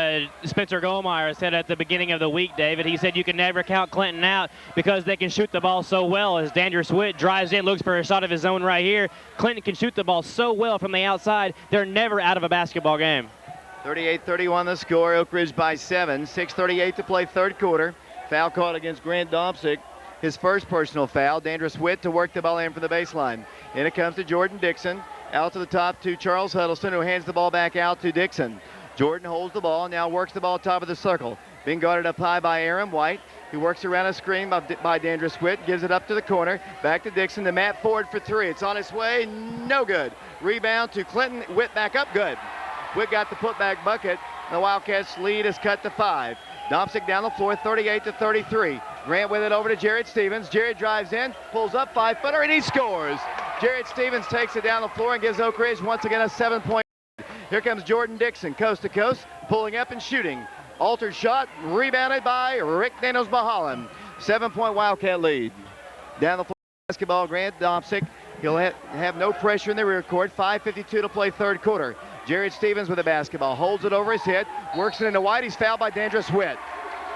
Spencer Goldmeyer said at the beginning of the week, David. He said you can never count Clinton out because they can shoot the ball so well. As Dandris Witt drives in, looks for a shot of his own right here. Clinton can shoot the ball so well from the outside, they're never out of a basketball game. 38-31 the score, Oak Ridge by 7. 6:38 to play third quarter. Foul called against Grant Domsic. His first personal foul. Dandris Witt to work the ball in from the baseline. In it comes to Jordan Dixon. Out to the top to Charles Huddleston, who hands the ball back out to Dixon. Jordan holds the ball, now works the ball top of the circle. Being guarded up high by Aaron White. He works around a screen by Dandris Witt, gives it up to the corner. Back to Dixon, to Matt Ford for 3. It's on its way, no good. Rebound to Clinton, Witt back up, good. Witt got the putback bucket. The Wildcats lead is cut to 5. Domsic down the floor, 38-33. Grant with it over to Jared Stevens. Jared drives in, pulls up 5-footer, and he scores. Jared Stevens takes it down the floor and gives Oak Ridge once again a 7-point. Here comes Jordan Dixon, coast to coast, pulling up and shooting. Altered shot, rebounded by Rick Daniels-Mulholland. 7-point Wildcat lead. Down the floor, basketball, Grant Domsic. He'll have no pressure in the rear court. 5:52 to play third quarter. Jared Stevens with the basketball, holds it over his head, works it into White. He's fouled by Dandris Witt.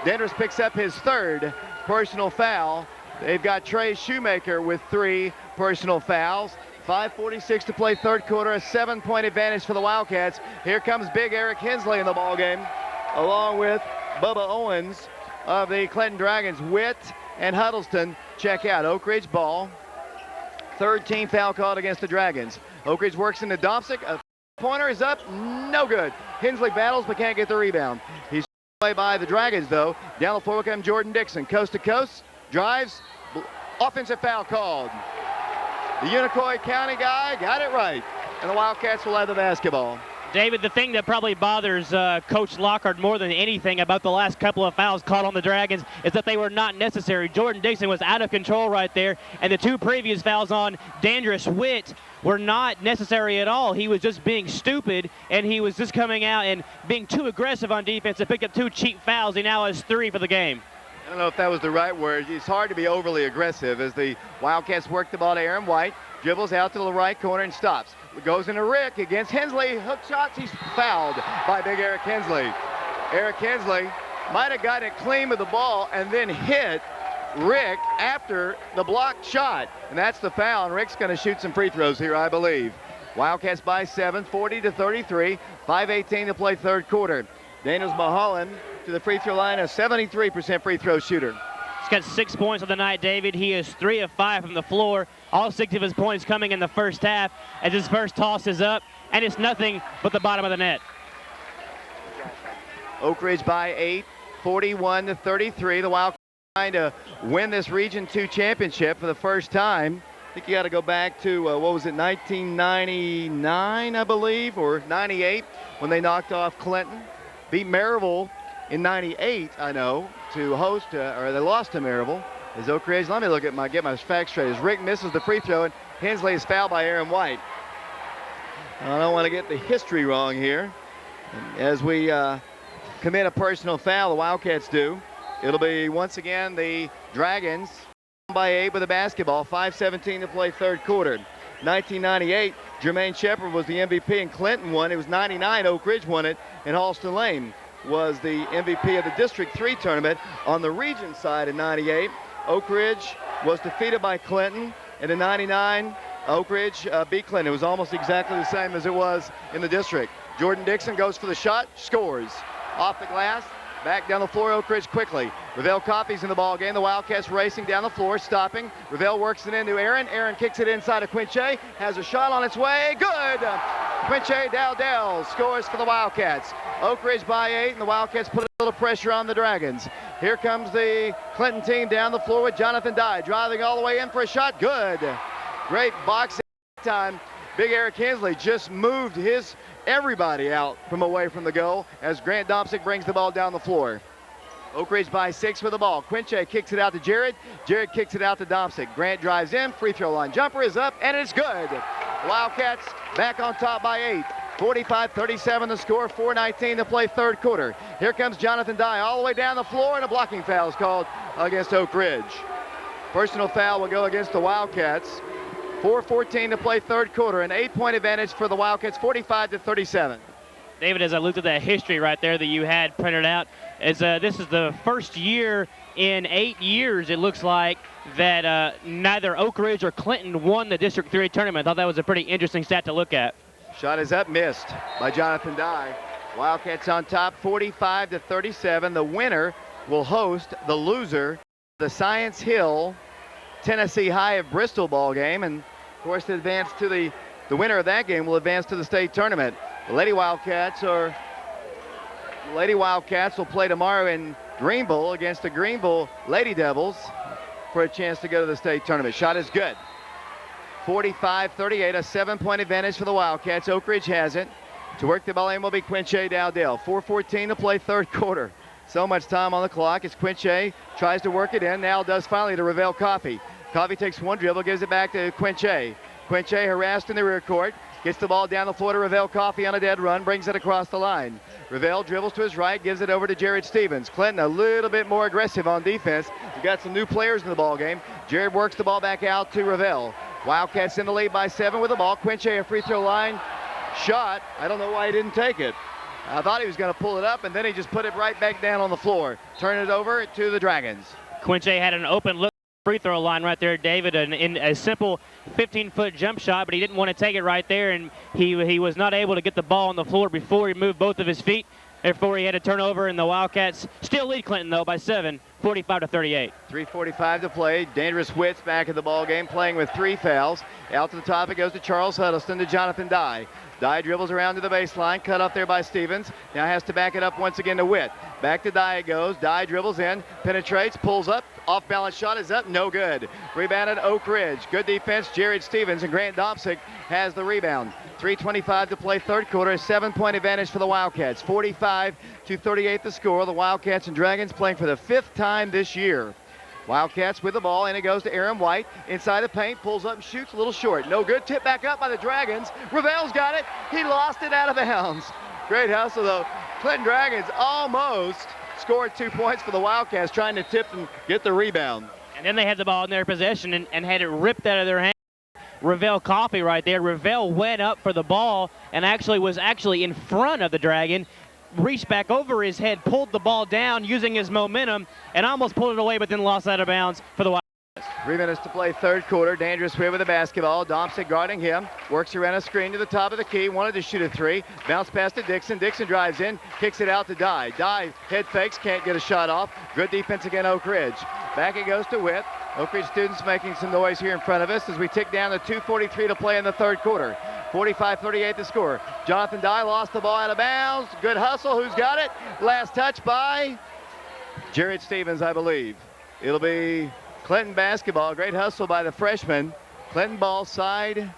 Dandris picks up his third personal foul. They've got Trey Shoemaker with 3 personal fouls. 5:46 to play third quarter, a 7-point advantage for the Wildcats. Here comes big Eric Hensley in the ballgame, along with Bubba Owens of the Clinton Dragons. Witt and Huddleston check out. Oak Ridge ball. Third team foul called against the Dragons. Oak Ridge works into Domsic. A pointer is up, no good. Hensley battles but can't get the rebound. He's away by the Dragons though. Down the floor comes Jordan Dixon, coast to coast, drives, offensive foul called. The Unicoi County guy got it right, and the Wildcats will have the basketball. David, the thing that probably bothers Coach Lockard more than anything about the last couple of fouls called on the Dragons is that they were not necessary. Jordan Dixon was out of control right there, and the 2 previous fouls on Dandris Witt were not necessary at all. He was just being stupid, and he was just coming out and being too aggressive on defense to pick up 2 cheap fouls. He now has 3 for the game. I don't know if that was the right word. It's hard to be overly aggressive as the Wildcats work the ball to Aaron White. Dribbles out to the right corner and stops. Goes into Rick against Hensley. Hook shots. He's fouled by big Eric Hensley. Eric Hensley might have gotten it clean with the ball and then hit Rick after the blocked shot. And that's the foul. And Rick's going to shoot some free throws here, I believe. Wildcats by 7, 40-33. 5:18 to play third quarter. Daniels-Mulholland to the free throw line, a 73% free throw shooter. He's got 6 points on the night, David. He is 3 of 5 from the floor. All 6 of his points coming in the first half as his first toss is up, and it's nothing but the bottom of the net. Oak Ridge by 8, 41-33. The Wildcats trying to win this Region 2 championship for the first time. I think you got to go back to, 1999, I believe, or 98, when they knocked off Clinton. Beat Maryville in 98, I know, to host, or they lost to Maryville. As Oak Ridge, let me look at get my facts straight. As Rick misses the free throw, and Hensley is fouled by Aaron White. I don't want to get the history wrong here. As we commit a personal foul, the Wildcats do. It'll be, once again, the Dragons by 8 with a basketball. 5:17 to play third quarter. 1998, Jermaine Shepard was the MVP and Clinton won. It was 99, Oak Ridge won it, and Halston Lane was the MVP of the District 3 tournament. On the region side in 98, Oak Ridge was defeated by Clinton, and in 99, Oak Ridge beat Clinton. It was almost exactly the same as it was in the district. Jordan Dixon goes for the shot, scores. Off the glass, back down the floor, Oak Ridge quickly. Ravel Coffey's in the ball game. The Wildcats racing down the floor, stopping. Ravel works it into Aaron. Aaron kicks it inside of Quinche. Has a shot on its way. Good! Quinche Dowdell scores for the Wildcats. Oak Ridge by 8, and the Wildcats put a little pressure on the Dragons. Here comes the Clinton team down the floor with Jonathan Dye driving all the way in for a shot. Good! Great boxing time. Big Eric Hensley just moved everybody out from away from the goal as Grant Domsic brings the ball down the floor. Oak Ridge by 6 with the ball. Quinche kicks it out to Jared. Jared kicks it out to Domsic. Grant drives in. Free throw line jumper is up, and it's good. Wildcats back on top by 8. 45-37 the score. 4:19 to play third quarter. Here comes Jonathan Dye all the way down the floor, and a blocking foul is called against Oak Ridge. Personal foul will go against the Wildcats. 4:14 to play third quarter. An 8-point advantage for the Wildcats, 45-37. David, as I looked at that history right there that you had printed out, this is the first year in 8 years, it looks like, that neither Oak Ridge or Clinton won the District 3 tournament. I thought that was a pretty interesting stat to look at. Shot is up, missed by Jonathan Dye. Wildcats on top, 45-37. The winner will host the loser, the Science Hill Tennessee High of Bristol ball game, and of course the winner of that game will advance to the state tournament. The Lady Wildcats will play tomorrow in Greenville against the Greenville Lady Devils for a chance to go to the state tournament. Shot is good. 45-38, a 7-point advantage for the Wildcats. Oak Ridge has it. To work the ball in will be Quinche Dowdell. 4:14 to play third quarter. So much time on the clock as Quinche tries to work it in. Now does finally to Ravel Coffey. Coffey takes one dribble, gives it back to Quinche. Quinche harassed in the rear court. Gets the ball down the floor to Ravel Coffey on a dead run, brings it across the line. Ravel dribbles to his right, gives it over to Jared Stevens. Clinton a little bit more aggressive on defense. We've got some new players in the ball game. Jared works the ball back out to Ravel. Wildcats in the lead by 7 with the ball. Quinche a free throw line shot. I don't know why he didn't take it. I thought he was going to pull it up, and then he just put it right back down on the floor. Turn it over to the Dragons. Quinche had an open look free throw line right there, David, in a simple 15-foot jump shot, but he didn't want to take it right there, and he was not able to get the ball on the floor before he moved both of his feet. Therefore, he had to turn over, and the Wildcats still lead Clinton, though, by 7, 45-38. 3:45 to play. Dangerous Wits back in the ball game, playing with 3 fouls. Out to the top, it goes to Charles Huddleston to Jonathan Dye. Dye dribbles around to the baseline, cut up there by Stevens. Now has to back it up once again to Witt. Back to Dye it goes. Dye dribbles in, penetrates, pulls up. Off-balance shot is up, no good. Rebounded Oak Ridge. Good defense, Jared Stevens, and Grant Domsic has the rebound. 3:25 to play third quarter, a 7-point advantage for the Wildcats. 45-38 the score. The Wildcats and Dragons playing for the 5th time this year. Wildcats with the ball, and it goes to Aaron White. Inside the paint, pulls up and shoots a little short. No good, tip back up by the Dragons. Ravel's got it. He lost it out of bounds. Great hustle, though. Clinton Dragons almost scored 2 points for the Wildcats, trying to tip and get the rebound. And then they had the ball in their possession and had it ripped out of their hands. Ravel Coffey right there. Ravel went up for the ball and was actually in front of the Dragon. reached back over his head, pulled the ball down using his momentum, and almost pulled it away, but then lost out of bounds for the Wildcats. 3 minutes to play, third quarter. Dangerous-Swift with the basketball. Domsic guarding him. Works around a screen to the top of the key. Wanted to shoot a three. Bounce pass to Dixon. Dixon drives in. Kicks it out to Dye. Dye head fakes. Can't get a shot off. Good defense again, Oak Ridge. Back it goes to Witt. Oak Ridge students making some noise here in front of us as we tick down to 2:43 to play in the third quarter. 45-38 the score. Jonathan Dye lost the ball out of bounds. Good hustle. Who's got it? Last touch by Jared Stevens, I believe. It'll be Clinton basketball. Great hustle by the freshman. Clinton ball side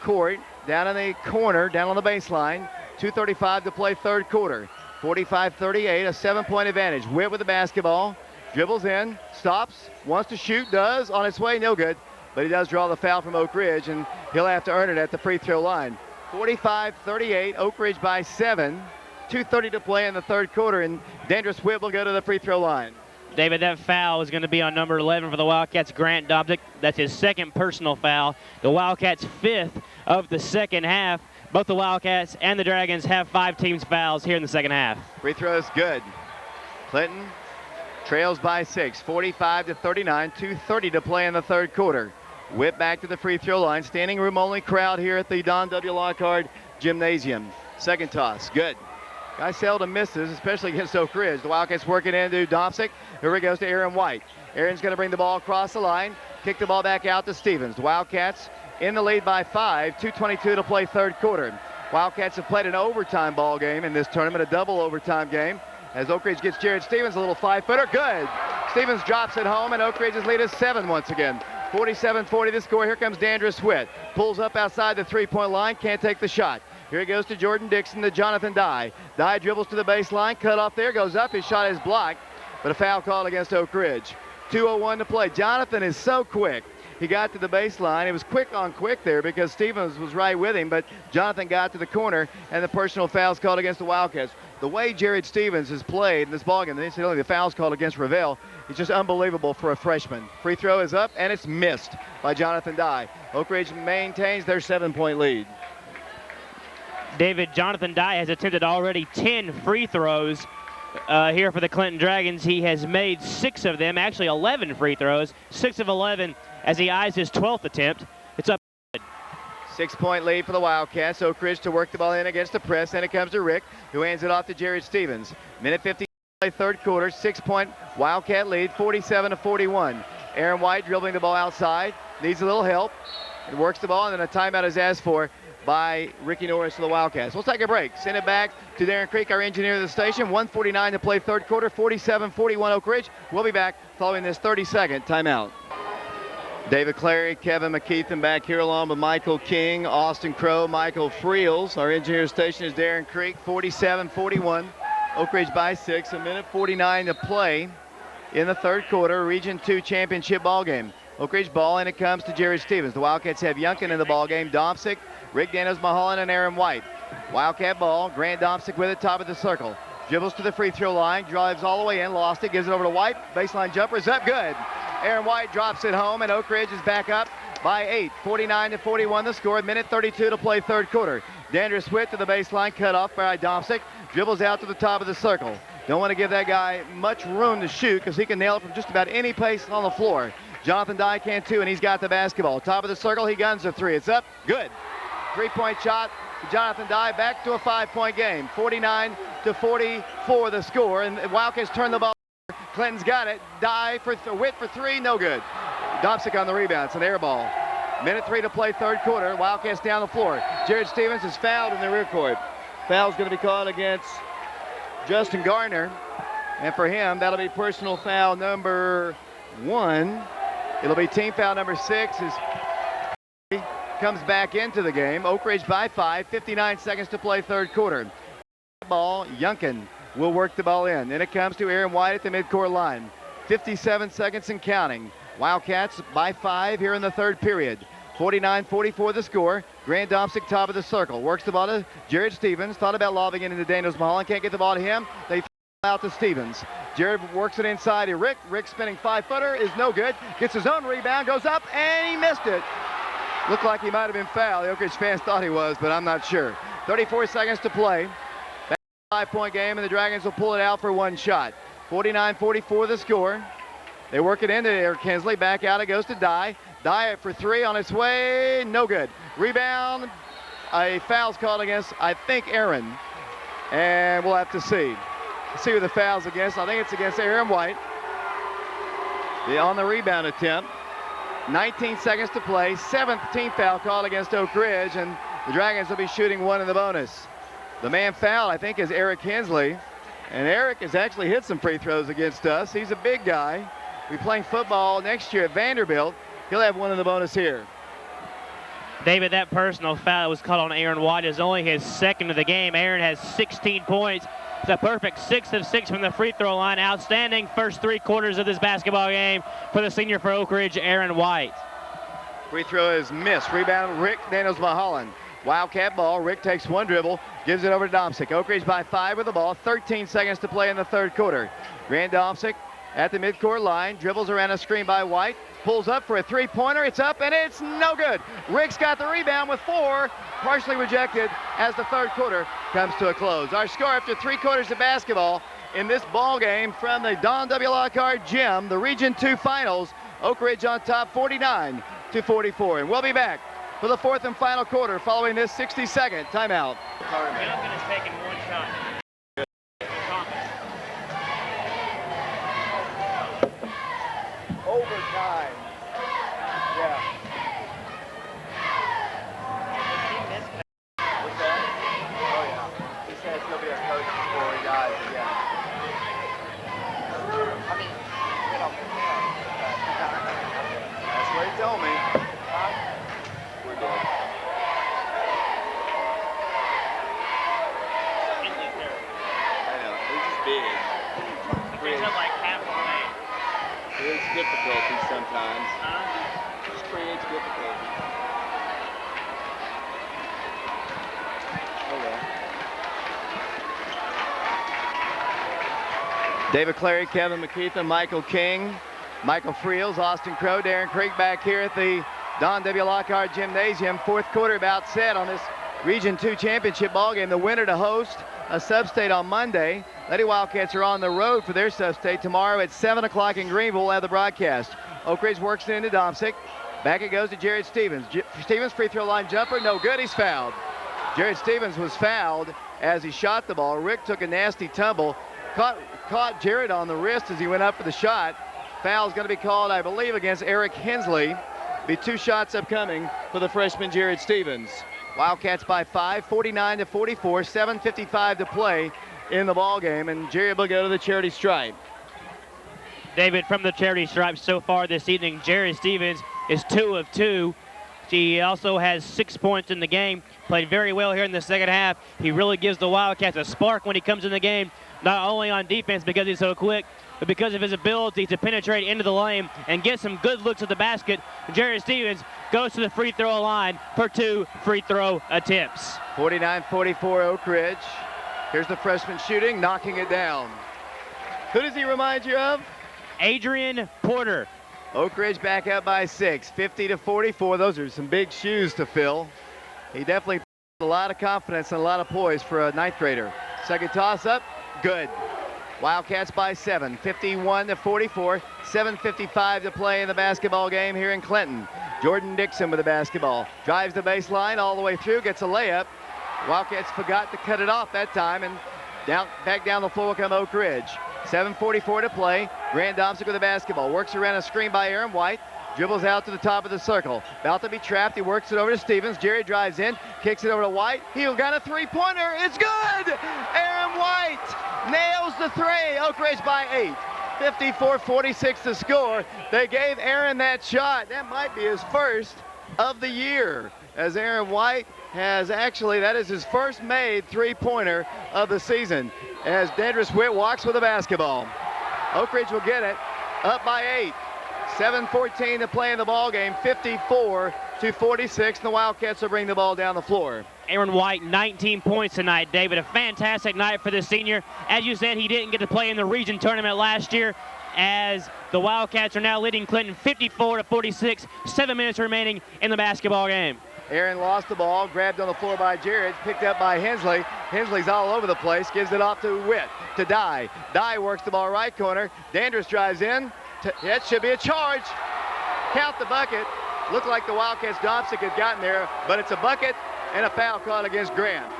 court, down in the corner, down on the baseline. 2:35 to play third quarter. 45-38, a 7-point advantage. Witt with the basketball. Dribbles in, stops, wants to shoot, does. On its way, no good. But he does draw the foul from Oak Ridge, and he'll have to earn it at the free throw line. 45-38, Oak Ridge by 7. 2:30 to play in the third quarter, and Dangerous-Swift will go to the free throw line. David, that foul is going to be on number 11 for the Wildcats, Grant Domsic. That's his second personal foul. The Wildcats' 5th of the second half. Both the Wildcats and the Dragons have 5 teams fouls here in the second half. Free throw is good. Clinton trails by 6, 45-39, 2:30 to play in the third quarter. Whip back to the free throw line. Standing room only crowd here at the Don W. Lockard Gymnasium. Second toss, good. Guy seldom misses, especially against Oak Ridge. The Wildcats working into Domsic. Here he goes to Aaron White. Aaron's going to bring the ball across the line. Kick the ball back out to Stevens. The Wildcats in the lead by 5, 2:22 to play third quarter. Wildcats have played an overtime ball game in this tournament, a double overtime game. As Oak Ridge gets Jared Stevens, a little 5-footer, good. Stevens drops it home, and Oak Ridge's lead is 7 once again. 47-40 the score. Here comes Dangerous-Swift. Pulls up outside the three-point line, can't take the shot. Here he goes to Jordan Dixon, to Jonathan Dye. Dye dribbles to the baseline, cut off there, goes up, his shot is blocked, but a foul called against Oak Ridge. 2:01 to play. Jonathan is so quick. He got to the baseline. It was quick on quick there because Stevens was right with him, but Jonathan got to the corner, and the personal foul's called against the Wildcats. The way Jared Stevens has played in this ballgame, incidentally, the foul's called against Ravel, is just unbelievable for a freshman. Free throw is up, and it's missed by Jonathan Dye. Oak Ridge maintains their 7-point lead. David, Jonathan Dye has attempted already 10 free throws here for the Clinton Dragons. He has made 6 of them, actually 11 free throws, 6 of 11 as he eyes his 12th attempt. It's up. 6-point lead for the Wildcats. Oak Ridge to work the ball in against the press. Then it comes to Rick, who hands it off to Jared Stevens. Minute 50 play third quarter. 6-point Wildcat lead, 47-41. Aaron White dribbling the ball outside. Needs a little help. It works the ball, and then a timeout is asked for by Ricky Norris of the Wildcats. We'll take a break. Send it back to Darren Creek, our engineer of the station. 1:49 to play third quarter. 47-41 Oak Ridge. We'll be back following this 30-second timeout. David Clary, Kevin McKeithen back here along with Michael King, Austin Crow, Michael Friels. Our engineer station is Darren Creek. 47-41. Oak Ridge by 6. 1:49 to play in the third quarter. Region 2 championship ball game. Oak Ridge ball, and it comes to Jared Stevens. The Wildcats have Yunkin in the ball game. Domsic, Rick Daniels-Mulholland, and Aaron White. Wildcat ball. Grant Domsic with it, top of the circle. Dribbles to the free throw line, drives all the way in, lost it, gives it over to White. Baseline jumper is up, good. Aaron White drops it home, and Oak Ridge is back up by 8. 49-41 the score. Minute 32 to play third quarter. Dangerous-Swift to the baseline, cut off by Domsic. Dribbles out to the top of the circle. Don't want to give that guy much room to shoot because he can nail it from just about any place on the floor. Jonathan Dye can too, and he's got the basketball. Top of the circle, he guns a 3. It's up, good. 3-point shot to Jonathan Dye, back to a 5-point game. 49-44 the score, and Wildcats turn the ball. Clinton's got it. Dye for Witt for 3, no good. Domsic on the rebound. It's an air ball. Minute 3 to play third quarter. Wildcats down the floor. Jared Stevens is fouled in the rear court. Foul's going to be called against Justin Gardner, and for him, that'll be personal foul number 1. It'll be team foul number 6 as he comes back into the game. Oak Ridge by 5, 59 seconds to play third quarter. Ball, Yunkin will work the ball in. Then it comes to Aaron White at the midcourt line. 57 seconds and counting. Wildcats by 5 here in the third period. 49-44 the score. Grant Domsic top of the circle. Works the ball to Jared Stevens. Thought about lobbing it into Daniels-Mulholland. Can't get the ball to him. They out to Stevens. Jared works it inside to Rick. Rick spinning 5-footer is no good. Gets his own rebound, goes up, and he missed it. Looked like he might have been fouled. The Oak Ridge fans thought he was, but I'm not sure. 34 seconds to play. 5-point game, and the Dragons will pull it out for one shot. 49-44 the score. They work it into Eric Hensley. Back out it goes to Dye. Dye for three on its way. No good. Rebound. A foul's called against, I think, Aaron. And we'll have to see. See who the foul's against. I think it's against Aaron White. On the rebound attempt. 19 seconds to play. 7th team foul called against Oak Ridge, and the Dragons will be shooting one in the bonus. The man fouled, I think, is Eric Hensley. And Eric has actually hit some free throws against us. He's a big guy. We're playing football next year at Vanderbilt. He'll have one in the bonus here. David, that personal foul that was called on Aaron White is only his second of the game. Aaron has 16 points. It's a perfect 6 of 6 from the free throw line. Outstanding first 3 quarters of this basketball game for the senior for Oak Ridge, Aaron White. Free throw is missed. Rebound, Rick Daniels-Mulholland. Wildcat ball. Rick takes one dribble, gives it over to Domsic. Oak Ridge by 5 with the ball. 13 seconds to play in the third quarter. Grant Domsic at the midcourt line. Dribbles around a screen by White. Pulls up for a three-pointer. It's up, and it's no good. Rick's got the rebound with 4. Partially rejected as the third quarter comes to a close. Our score after 3 quarters of basketball in this ball game from the Don W. Lockard Gym, the Region 2 Finals. Oak Ridge on top 49-44. And we'll be back for the 4th and final quarter following this 60-second timeout. Youngkin has taken one shot. Overtime. Yeah. What's that? Oh, yeah. He says he'll be a coach for guys, yeah. I mean, you know, that's what he told me. We're good. I know, he's just big. He's like half a man. Creates difficulties sometimes. Just creates difficulties. Oh well. David Clary, Kevin McKeithen, Michael King, Michael Friels, Austin Crow, Darren Creek back here at the Don W. Lockard Gymnasium. 4th quarter about set on this Region 2 championship ball game. The winner to host a sub-state on Monday. Lady Wildcats are on the road for their sub-state tomorrow at 7 o'clock in Greenville. We'll have the broadcast. Oak Ridge works it into Domsic. Back it goes to Jared Stevens. Stevens free throw line jumper, no good, he's fouled. Jared Stevens was fouled as he shot the ball. Rick took a nasty tumble, caught Jared on the wrist as he went up for the shot. Foul's going to be called, I believe, against Eric Hensley. Be 2 shots upcoming for the freshman Jared Stevens. Wildcats by 5, 49-44, 7:55 to play in the ball game, and Jared will go to the charity stripe. David, from the charity stripe so far this evening, Jared Stevens is 2 of 2. He also has 6 points in the game. Played very well here in the second half. He really gives the Wildcats a spark when he comes in the game, not only on defense because he's so quick, but because of his ability to penetrate into the lane and get some good looks at the basket. Jared Stevens goes to the free throw line for 2 free throw attempts. 49-44 Oak Ridge. Here's the freshman shooting, knocking it down. Who does he remind you of? Adrian Porter. Oak Ridge back up by 6, 50-44. Those are some big shoes to fill. He definitely has a lot of confidence and a lot of poise for a 9th grader. Second toss up, good. Wildcats by 7, 51-44, 7:55 to play in the basketball game here in Clinton. Jordan Dixon with the basketball. Drives the baseline all the way through, gets a layup. Wildcats forgot to cut it off that time, and back down the floor will come Oak Ridge. 7:44 to play. Grant Domsic with the basketball. Works around a screen by Aaron White. Dribbles out to the top of the circle. About to be trapped. He works it over to Stevens. Jerry drives in. Kicks it over to White. He got a three-pointer. It's good! Aaron White nails the 3. Oak Ridge by 8. 54-46 to score. They gave Aaron that shot. That might be his first of the year, as Aaron White has actually, that is his first made three-pointer of the season, as Dandris Witt walks with the basketball. Oak Ridge will get it, up by 8. 7:14 to play in the ball game, 54-46, and the Wildcats will bring the ball down the floor. Aaron White, 19 points tonight, David. A fantastic night for the senior. As you said, he didn't get to play in the region tournament last year, as the Wildcats are now leading Clinton 54-46, 7 minutes remaining in the basketball game. Aaron lost the ball, grabbed on the floor by Jared, picked up by Hensley. Hensley's all over the place, gives it off to Witt, to Dye. Dye works the ball right corner. Dandridge drives in. That should be a charge. Count the bucket. Looked like the Wildcats Domsic had gotten there, but it's a bucket and a foul caught against Grant.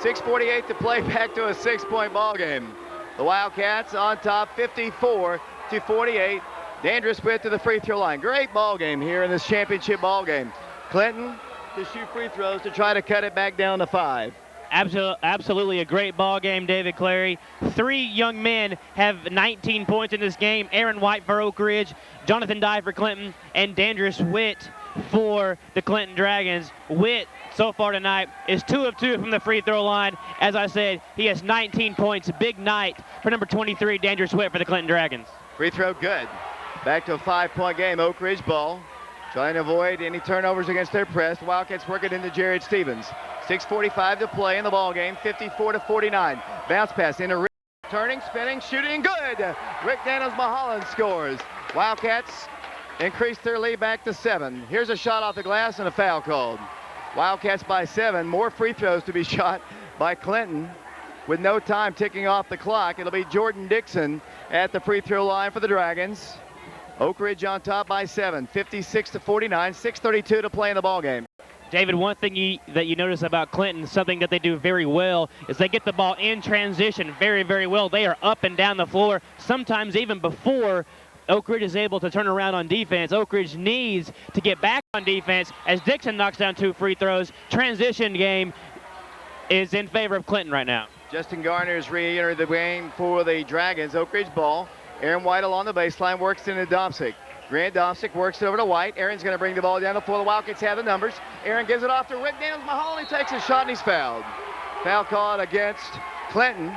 6:48 to play, back to a 6-point ball game. The Wildcats on top 54-48. Dandridge Witt to the free throw line. Great ball game here in this championship ball game. Clinton to shoot free throws to try to cut it back down to 5. Absolutely a great ball game, David Clary. 3 young men have 19 points in this game. Aaron White for Oak Ridge, Jonathan Dye for Clinton, and Dandridge Witt for the Clinton Dragons. Witt, so far tonight, is 2 of 2 from the free throw line. As I said, he has 19 points. Big night for number 23, Dandridge Witt for the Clinton Dragons. Free throw good. Back to a 5-point game. Oak Ridge ball. Trying to avoid any turnovers against their press. Wildcats work it into Jared Stevens. 6:45 to play in the ball game. 54-49. Bounce pass into Rick. Turning, spinning, shooting, good. Rick Daniels-Mulholland scores. Wildcats increase their lead back to 7. Here's a shot off the glass and a foul called. Wildcats by 7. More free throws to be shot by Clinton with no time ticking off the clock. It'll be Jordan Dixon at the free throw line for the Dragons. Oak Ridge on top by 7, 56-49, 6:32 to play in the ball game. David, one thing that you notice about Clinton, something that they do very well, is they get the ball in transition very, very well. They are up and down the floor, sometimes even before Oak Ridge is able to turn around on defense. Oak Ridge needs to get back on defense as Dixon knocks down 2 free throws. Transition game is in favor of Clinton right now. Justin Garner's re-entered the game for the Dragons. Oak Ridge ball. Aaron White along the baseline, works into Domsic. Grant Domsic works it over to White. Aaron's going to bring the ball down the floor. The Wildcats have the numbers. Aaron gives it off to Rick Daniels-Mulholland. He takes a shot and he's fouled. Foul called against Clinton.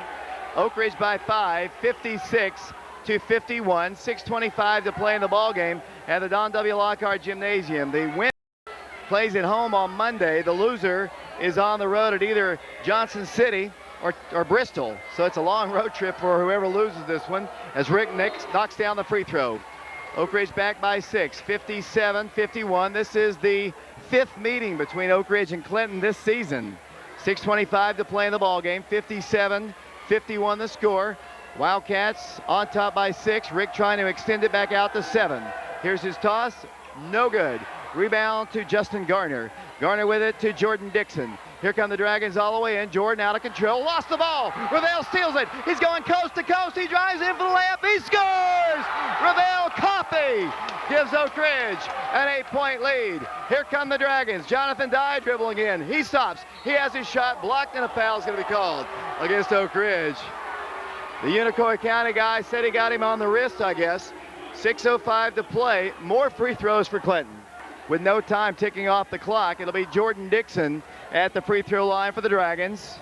Oak Ridge by 5, 56-51. 6:25 to play in the ball game at the Don W. Lockard Gymnasium. The winner plays at home on Monday. The loser is on the road at either Johnson City or Bristol. So it's a long road trip for whoever loses this one as Rick knocks down the free throw. Oak Ridge back by 6, 57-51. This is the 5th meeting between Oak Ridge and Clinton this season. 6:25 to play in the ball game, 57-51 the score. Wildcats on top by 6. Rick trying to extend it back out to 7. Here's his toss, no good. Rebound to Justin Garner. Garner with it to Jordan Dixon. Here come the Dragons all the way in. Jordan out of control, lost the ball. Ravel steals it. He's going coast to coast. He drives in for the layup. He scores! Ravel Coffey gives Oak Ridge an 8-point lead. Here come the Dragons. Jonathan Dye dribbling in. He stops. He has his shot blocked and a foul is going to be called against Oak Ridge. The Unicoi County guy said he got him on the wrist, I guess. 6:05 to play. More free throws for Clinton. With no time ticking off the clock, it'll be Jordan Dixon at the free throw line for the Dragons.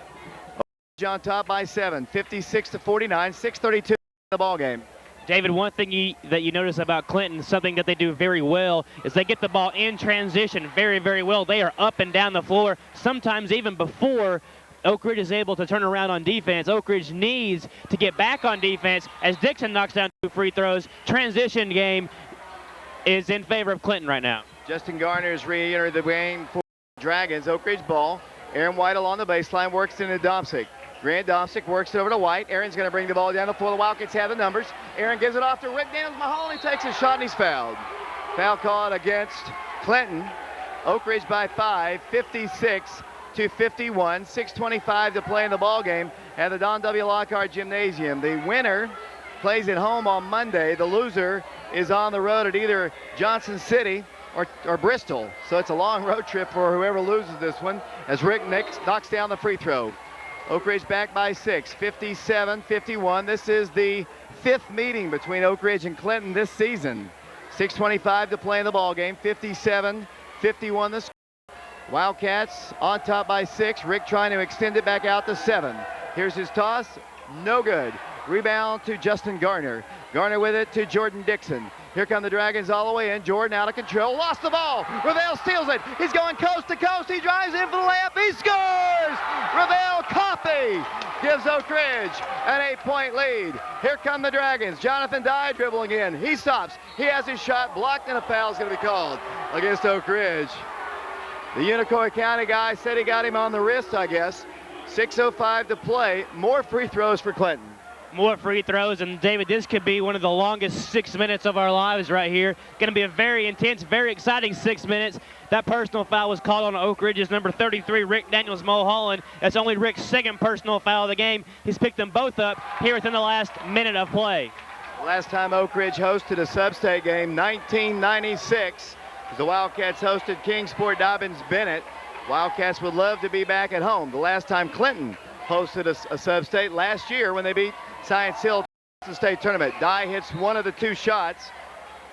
On top by 7, 56-49, 6:32 in the ball game. David, one thing that you notice about Clinton, something that they do very well, is they get the ball in transition very, very well. They are up and down the floor, sometimes even before Oak Ridge is able to turn around on defense. Oak Ridge needs to get back on defense as Dixon knocks down 2 free throws. Transition game is in favor of Clinton right now. Justin Garner's re-entered the game for the Dragons. Oak Ridge ball. Aaron White along the baseline, works into Domsic. Grant Domsic works it over to White. Aaron's going to bring the ball down the floor. The Wildcats have the numbers. Aaron gives it off to Rick Daniels-Mulholland. He takes a shot and he's fouled. Foul called against Clinton. Oak Ridge by 5, 56-51. 6:25 to play in the ball game at the Don W. Lockard Gymnasium. The winner plays at home on Monday. The loser is on the road at either Johnson City or Bristol. So it's a long road trip for whoever loses this one as Rick knocks down the free throw. Oak Ridge back by 6, 57-51. This is the 5th meeting between Oak Ridge and Clinton this season. 6:25 to play in the ball game, 57-51 the score. Wildcats on top by 6. Rick trying to extend it back out to 7. Here's his toss, no good. Rebound to Justin Garner. Garner with it to Jordan Dixon. Here come the Dragons all the way in. Jordan out of control, lost the ball. Ravel steals it. He's going coast to coast. He drives in for the layup. He scores! Ravel Coffey gives Oak Ridge an 8-point lead. Here come the Dragons. Jonathan Dye dribbling in. He stops. He has his shot blocked and a foul is going to be called against Oak Ridge. The Unicoi County guy said he got him on the wrist, I guess. 6:05 to play. More free throws for Clinton. More free throws, and David, this could be one of the longest 6 minutes of our lives right here. Going to be a very intense, very exciting 6 minutes. That personal foul was called on Oak Ridge's number 33, Rick Daniels-Mulholland. That's only Rick's second personal foul of the game. He's picked them both up here within the last minute of play. Last time Oak Ridge hosted a sub-state game, 1996. The Wildcats hosted Kingsport Dobbins-Bennett. Wildcats would love to be back at home. The last time Clinton hosted a sub-state last year when they beat Science Hill in the state tournament. Dye hits one of the two shots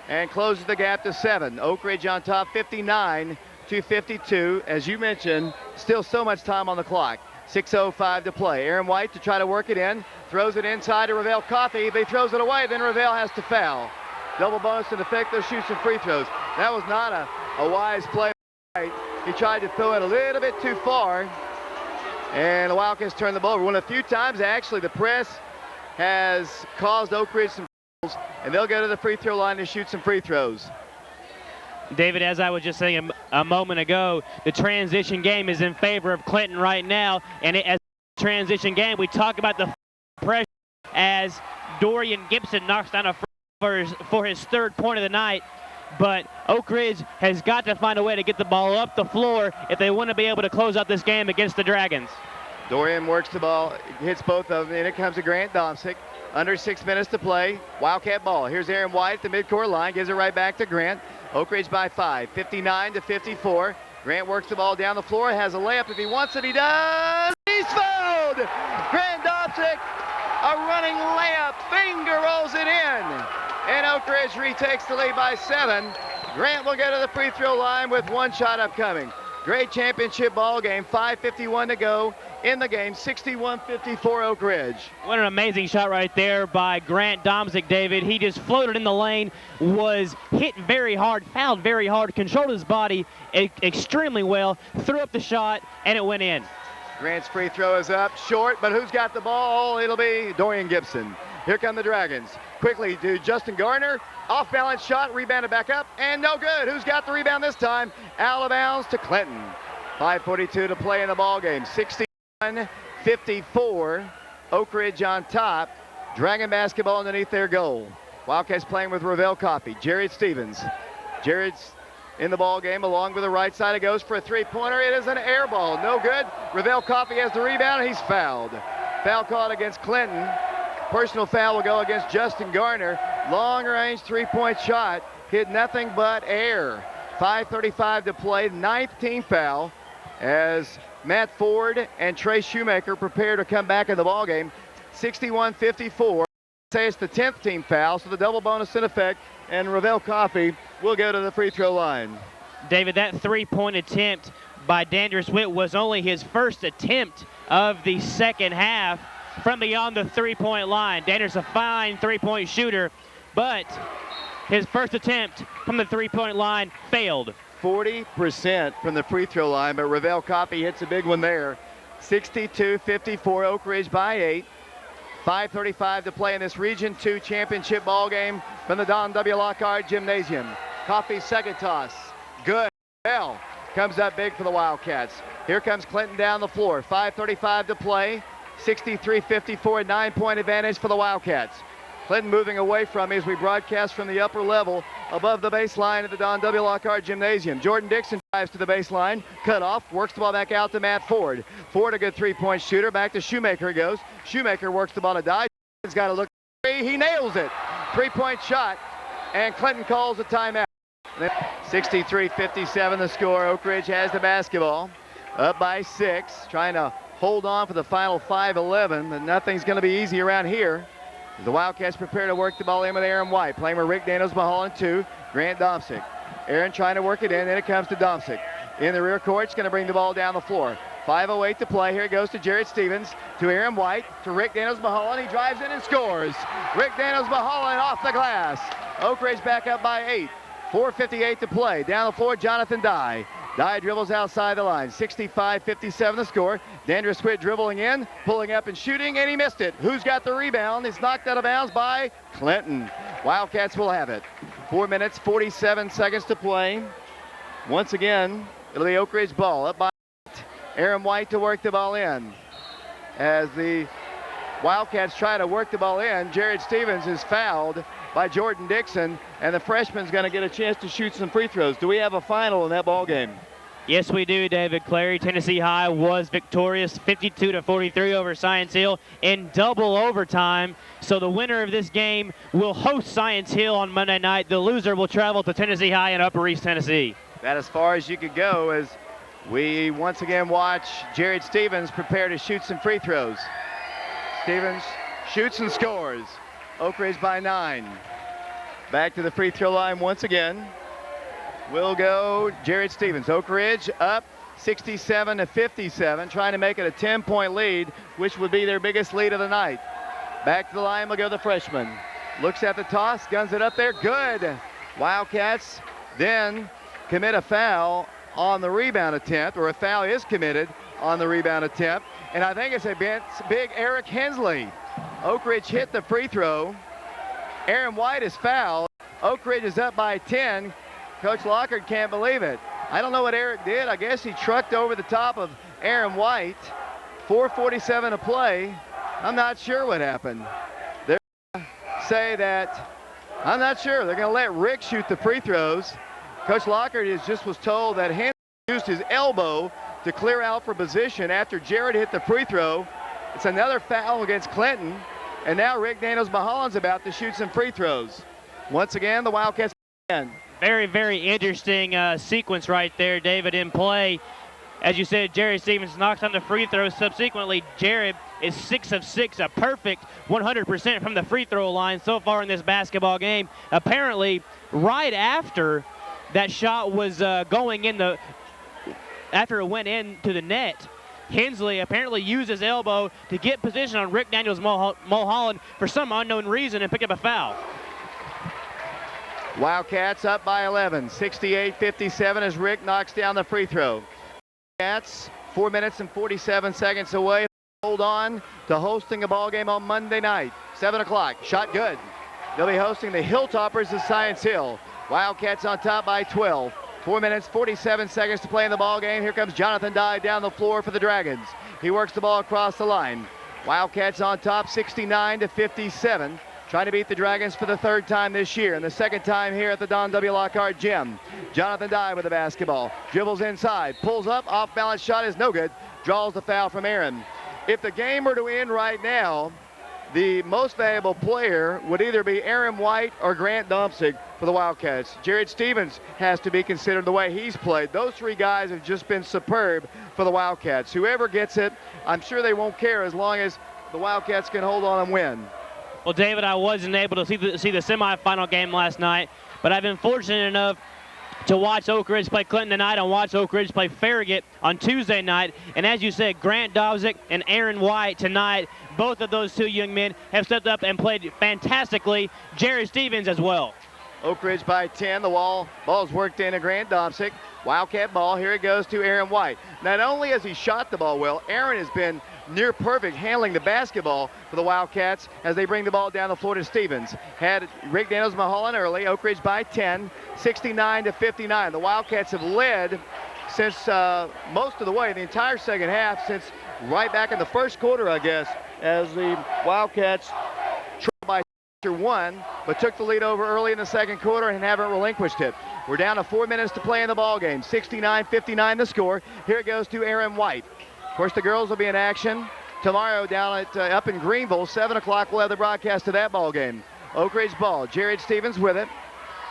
and closes the gap to 7. Oak Ridge on top, 59-52. As you mentioned, still so much time on the clock. 6:05 to play. Aaron White to try to work it in. Throws it inside to Ravel Coffey. He throws it away, then Ravel has to foul. Double bonus to the fake. They'll shoot some free throws. That was not a wise play. He tried to throw it a little bit too far. And the Wildcats turned the ball over. One of the few times, actually, the press has caused Oak Ridge some troubles, and they'll go to the free throw line to shoot some free throws. David, as I was just saying a moment ago, the transition game is in favor of Clinton right now. And as a transition game, we talk about the pressure as Dorian Gibson knocks down a free for his third point of the night. But Oak Ridge has got to find a way to get the ball up the floor if they want to be able to close out this game against the Dragons. Dorian works the ball, hits both of them, and it comes to Grant Domsic. Under 6 minutes to play. Wildcat ball. Here's Aaron White at the midcourt line, gives it right back to Grant. Oak Ridge by 5, 59-54. Grant works the ball down the floor, has a layup if he wants it, he does. He's fouled! Grant Domsic, a running layup, finger rolls it in. And Oak Ridge retakes the lead by 7. Grant will go to the free throw line with one shot upcoming. Great championship ball game, 5:51 to go in the game, 61-54 Oak Ridge. What an amazing shot right there by Grant Domsic, David. He just floated in the lane, was hit very hard, fouled very hard, controlled his body extremely well, threw up the shot, and it went in. Grant's free throw is up, short, but who's got the ball? It'll be Dorian Gibson. Here come the Dragons. Quickly to Justin Gardner. Off balance shot, rebounded back up, and no good. Who's got the rebound this time? Out of bounds to Clinton. 5:42 to play in the ball game. 61-54. Oak Ridge on top. Dragon basketball underneath their goal. Wildcats playing with Ravel Coffey. Jared Stevens. Jared's in the ball game along with the right side. It goes for a three-pointer. It is an air ball. No good. Ravel Coffey has the rebound, and he's fouled. Foul called against Clinton. Personal foul will go against Justin Garner. Long-range three-point shot. Hit nothing but air. 5:35 to play. 9th team foul as Matt Ford and Trey Shoemaker prepare to come back in the ballgame. 61-54. Say it's the 10th team foul, so the double bonus in effect, and Ravel Coffey will go to the free throw line. David, that three-point attempt by Dandridge Witt was only his first attempt of the second half from beyond the three-point line. Dandridge a fine three-point shooter, but his first attempt from the three-point line failed. 40% from the free throw line, but Ravel Coffey hits a big one there. 62-54, Oak Ridge by 8. 5:35 to play in this Region 2 championship ball game from the Don W. Lockard Gymnasium. Coffey's second toss. Good. Bell comes up big for the Wildcats. Here comes Clinton down the floor. 5:35 to play. 63-54, 9-point advantage for the Wildcats. Clinton moving away from me as we broadcast from the upper level above the baseline at the Don W. Lockard Gymnasium. Jordan Dixon drives to the baseline, cut off, works the ball back out to Matt Ford. Ford, a good three-point shooter, back to Shoemaker goes. Shoemaker works the ball to Dye. He's got to look, he nails it. Three-point shot, and Clinton calls a timeout. 63-57 the score. Oak Ridge has the basketball, up by 6, trying to hold on for the final 5:11, but nothing's going to be easy around here. The Wildcats prepare to work the ball in with Aaron White, playing with Rick Daniels-Mulholland 2, Grant Domsic. Aaron trying to work it in, then it comes to Domsic. In the rear court, it's going to bring the ball down the floor. 5:08 to play. Here it goes to Jared Stevens, to Aaron White, to Rick Daniels-Mulholland. He drives in and scores. Rick Daniels-Mulholland off the glass. Oak Ridge back up by 8. 4:58 to play. Down the floor, Jonathan Dye. Dye dribbles outside the line. 65-57 the score. Dandridge Witt dribbling in, pulling up and shooting, and he missed it. Who's got the rebound? It's knocked out of bounds by Clinton. Wildcats will have it. 4 minutes, 47 seconds to play. Once again, It'll be Oak Ridge ball up by Aaron White to work the ball in. As the Wildcats try to work the ball in, Jared Stevens is fouled by Jordan Dixon, and the freshman's going to get a chance to shoot some free throws. Do we have a final in that ball game? Yes, we do, David Clary. Tennessee High was victorious 52-43 over Science Hill in double overtime. So the winner of this game will host Science Hill on Monday night. The loser will travel to Tennessee High in Upper East Tennessee. That as far as you could go as we once again watch Jared Stevens prepare to shoot some free throws. Stevens shoots and scores. Oak Ridge by 9. Back to the free throw line once again. Will go Jared Stevens. Oak Ridge up 67-57, trying to make it a 10-point lead, which would be their biggest lead of the night. Back to the line will go the freshman. Looks at the toss, guns it up there, good. Wildcats then commit a foul on the rebound attempt, or a foul is committed on the rebound attempt, and I think it's a big Eric Hensley. Oak Ridge hit the free throw. Aaron White is fouled. Oak Ridge is up by 10. Coach Lockard can't believe it. I don't know what Eric did. I guess he trucked over the top of Aaron White. 4:47 to play. I'm not sure what happened. They're going to say that, I'm not sure. They're going to let Rick shoot the free throws. Coach Lockard just was told that Henry used his elbow to clear out for position after Jared hit the free throw. It's another foul against Clinton. And now Rick Daniels-Mulholland's about to shoot some free throws. Once again, the Wildcats again. Very, very interesting sequence right there, David, in play. As you said, Jared Stevens knocks on the free throw. Subsequently, Jared is 6 of 6, a perfect 100% from the free throw line so far in this basketball game. Apparently, right after that shot was going in after it went into the net, Hensley apparently used his elbow to get position on Rick Daniels-Mulholland for some unknown reason and pick up a foul. Wildcats up by 11, 68-57 as Rick knocks down the free throw. Wildcats 4 minutes and 47 seconds away. Hold on to hosting a ball game on Monday night, 7 o'clock. Shot good. They'll be hosting the Hilltoppers of Science Hill. Wildcats on top by 12. 4 minutes, 47 seconds to play in the ball game. Here comes Jonathan Dye down the floor for the Dragons. He works the ball across the line. Wildcats on top 69-57. Trying to beat the Dragons for the 3rd time this year and the 2nd time here at the Don W. Lockard Gym. Jonathan Dye with the basketball. Dribbles inside, pulls up, off-balance shot is no good. Draws the foul from Aaron. If the game were to end right now, the most valuable player would either be Aaron White or Grant Domsic for the Wildcats. Jared Stevens has to be considered the way he's played. Those 3 guys have just been superb for the Wildcats. Whoever gets it, I'm sure they won't care as long as the Wildcats can hold on and win. Well, David, I wasn't able to see the semifinal game last night, but I've been fortunate enough to watch Oak Ridge play Clinton tonight and watch Oak Ridge play Farragut on Tuesday night. And as you said, Grant Domsic and Aaron White tonight, both of those 2 young men have stepped up and played fantastically. Jared Stevens as well. Oak Ridge by 10. The ball's worked in to Grant Domsic. Wildcat ball. Here it goes to Aaron White. Not only has he shot the ball well, Aaron has been near perfect handling the basketball for the Wildcats as they bring the ball down the floor to Stevens. Had Rick Daniels-Mulholland early. Oak Ridge by 10, 69-59. The Wildcats have led since most of the way, the entire second half, since right back in the first quarter, I guess, as the Wildcats trailed by 1, but took the lead over early in the second quarter and haven't relinquished it. We're down to 4 minutes to play in the ball game. 69-59 the score. Here it goes to Aaron White. Of course, the girls will be in action tomorrow down at up in Greenville. 7 o'clock we'll have the broadcast of that ball game. Oak Ridge ball. Jared Stevens with it.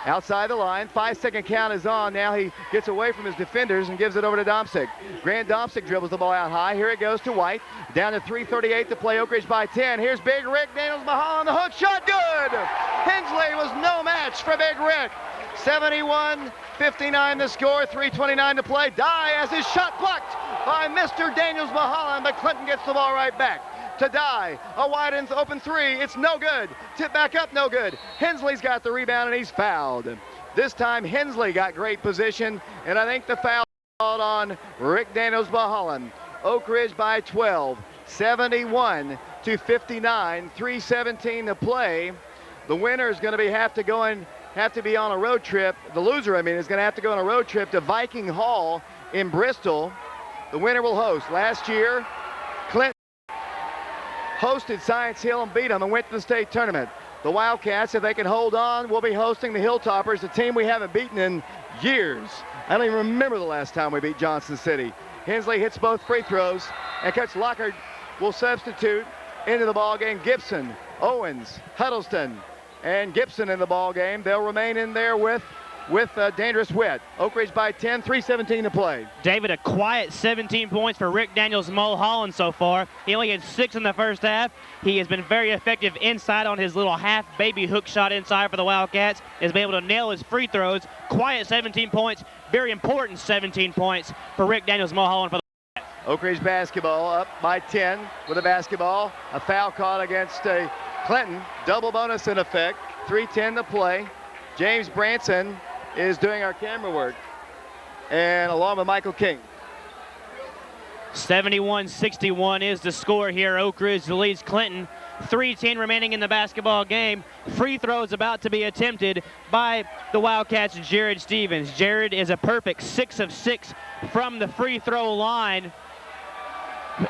Outside the line. 5-second count is on. Now he gets away from his defenders and gives it over to Domsic. Grant Domsic dribbles the ball out high. Here it goes to White. Down to 3:38 to play. Oak Ridge by 10. Here's Big Rick Daniels-Mulholland. The hook shot good. Hensley was no match for Big Rick. 71-59 the score. 3:29 to play. Dye has his shot blocked by Mr. Daniels-Mulholland, but Clinton gets the ball right back. To Dye, a wide open 3, it's no good. Tip back up, no good. Hensley's got the rebound and he's fouled. This time Hensley got great position, and I think the foul called on Rick Daniels-Mulholland. Oak Ridge by 12, 71-59, 3:17 to play. The winner is going to have to be on a road trip. The loser, is going to have to go on a road trip to Viking Hall in Bristol. The winner will host. Last year, Clinton hosted Science Hill and beat them and went to the state tournament. The Wildcats, if they can hold on, will be hosting the Hilltoppers, a team we haven't beaten in years. I don't even remember the last time we beat Johnson City. Hensley hits both free throws, and Coach Lockard will substitute into the ball game Gibson, Owens, Huddleston, and Gibson in the ball game. They'll remain in there with Dangerous Witt. Oak Ridge by 10, 3:17 to play. David, a quiet 17 points for Rick Daniels-Mulholland so far. He only had 6 in the first half. He has been very effective inside on his little half baby hook shot inside for the Wildcats. Has been able to nail his free throws. Quiet 17 points, very important 17 points for Rick Daniels-Mulholland for the Oak Ridge basketball up by 10 with a basketball. A foul caught against Clinton. Double bonus in effect. 3:10 to play. James Branson is doing our camera work, and along with Michael King. 71-61 is the score here. Oak Ridge leads Clinton. 3:10 remaining in the basketball game. Free throws about to be attempted by the Wildcats' Jared Stevens. Jared is a perfect 6 of 6 from the free throw line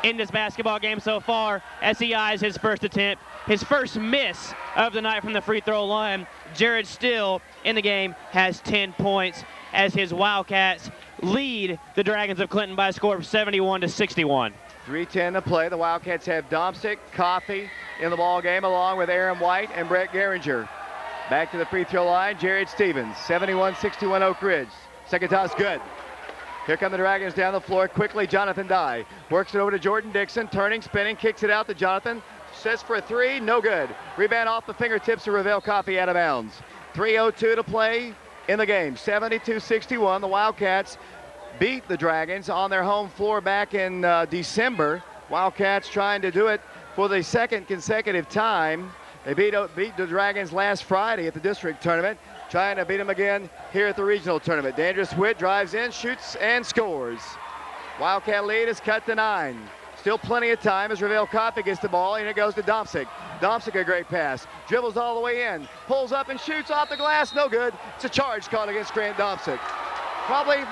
in this basketball game so far as he eyes his first attempt. His first miss of the night from the free throw line. Jared still in the game has 10 points as his Wildcats lead the Dragons of Clinton by a score of 71-61. 3:10 to play. The Wildcats have Domsic, Coffey in the ball game along with Aaron White and Brett Geringer. Back to the free throw line, Jared Stevens. 71-61 Oak Ridge. Second toss good. Here come the Dragons down the floor quickly. Jonathan Dye works it over to Jordan Dixon, turning, spinning, kicks it out to Jonathan. Sets for a 3, no good. Rebound off the fingertips of Ravel Coffey out of bounds. 3:02 to play in the game. 72-61. The Wildcats beat the Dragons on their home floor back in December. Wildcats trying to do it for the second consecutive time. They beat the Dragons last Friday at the district tournament. Trying to beat them again here at the regional tournament. Dangerous Witt drives in, shoots, and scores. Wildcat lead is cut to 9. Still plenty of time as Ravel Coffey gets the ball, and it goes to Domsic. Domsic, a great pass. Dribbles all the way in. Pulls up and shoots off the glass. No good. It's a charge called against Grant Domsic. Probably,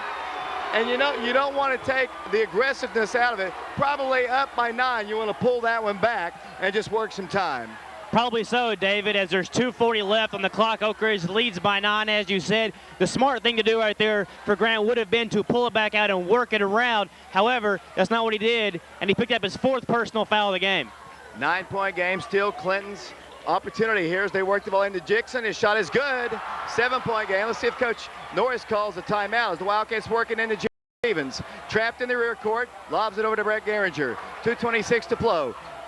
and you don't want to take the aggressiveness out of it. Probably up by 9. You want to pull that one back and just work some time. Probably so, David, as there's 2:40 left on the clock. Oak Ridge leads by 9, as you said. The smart thing to do right there for Grant would have been to pull it back out and work it around. However, that's not what he did, and he picked up his 4th personal foul of the game. 9-point game, still Clinton's opportunity here as they work the ball into Dixon. His shot is good. 7-point game. Let's see if Coach Norris calls a timeout as the Wildcats working into Stevens. Trapped in the rear court, lobs it over to Brett Geringer. 2:26 to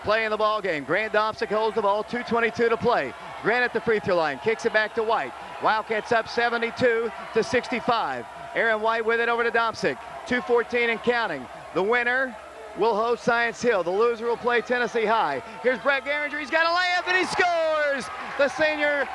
play in the ball game. Grant Domsic holds the ball, 2:22 to play. Grant at the free throw line, kicks it back to White. Wildcats up 72-65. Aaron White with it over to Domsic. 2:14 and counting. The winner will host Science Hill. The loser will play Tennessee High. Here's Brett Geringer. He's got a layup and he scores. The senior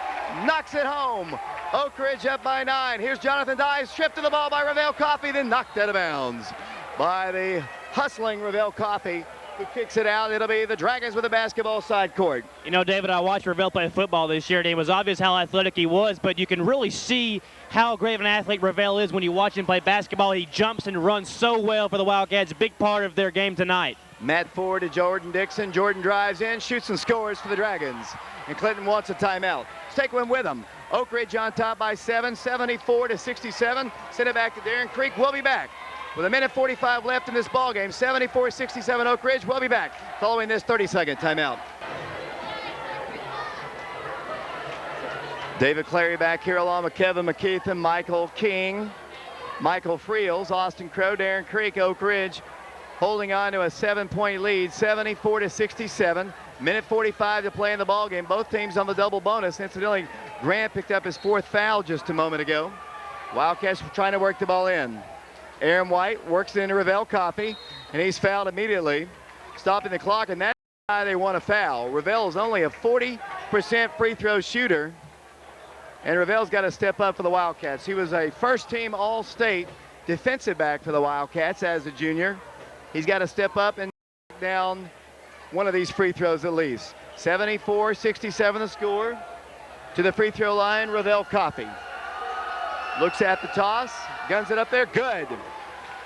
knocks it home. Oak Ridge up by 9. Here's Jonathan Dye, stripped to the ball by Ravel Coffey, then knocked out of bounds by the hustling Ravel Coffey, who kicks it out. It'll be the Dragons with the basketball side court. You know, David, I watched Ravel play football this year, and it was obvious how athletic he was, but you can really see how great of an athlete Ravel is when you watch him play basketball. He jumps and runs so well for the Wildcats. Big part of their game tonight. Matt Ford to Jordan Dixon. Jordan drives in, shoots and scores for the Dragons. And Clinton wants a timeout. Let's take one with him. Oak Ridge on top by 7, 74-67. Send it back to Darren Creek. We'll be back with 1:45 left in this ball game. 74-67 Oak Ridge. We'll be back following this 30-second timeout. David Clary back here along with Kevin McKeith and Michael King, Michael Friels, Austin Crow, Darren Creek. Oak Ridge holding on to a 7-point lead, 74-67. 1:45 to play in the ball game. Both teams on the double bonus. Incidentally, Grant picked up his 4th foul just a moment ago. Wildcats trying to work the ball in. Aaron White works it into Ravel Coffey, and he's fouled immediately, stopping the clock, and that's why they want a foul. Ravel is only a 40% free throw shooter, and Ravel's got to step up for the Wildcats. He was a first-team All-State defensive back for the Wildcats as a junior. He's got to step up and knock down one of these free throws at least. 74-67 the score. To the free throw line, Ravel Coffey. Looks at the toss, guns it up there, good.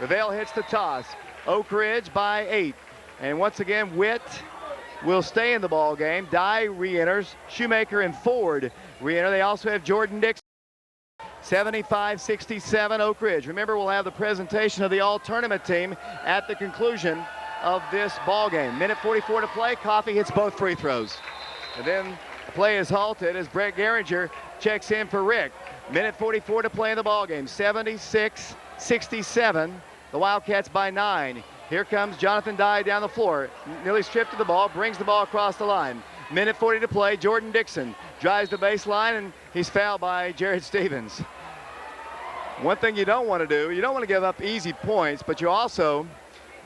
Revelle hits the toss. Oak Ridge by 8. And once again, Witt will stay in the ball game. Dye re-enters. Shoemaker and Ford re-enter. They also have Jordan Dixon. 75-67 Oak Ridge. Remember, we'll have the presentation of the all-tournament team at the conclusion of this ball game. Minute 44 to play. Coffey hits both free throws. And then play is halted as Brett Geringer checks in for Rick. Minute 44 to play in the ball game. 76-67. The Wildcats by 9. Here comes Jonathan Dye down the floor. Nearly stripped of the ball, brings the ball across the line. Minute 40 to play. Jordan Dixon drives the baseline, and he's fouled by Jared Stevens. One thing you don't want to do, you don't want to give up easy points, but you also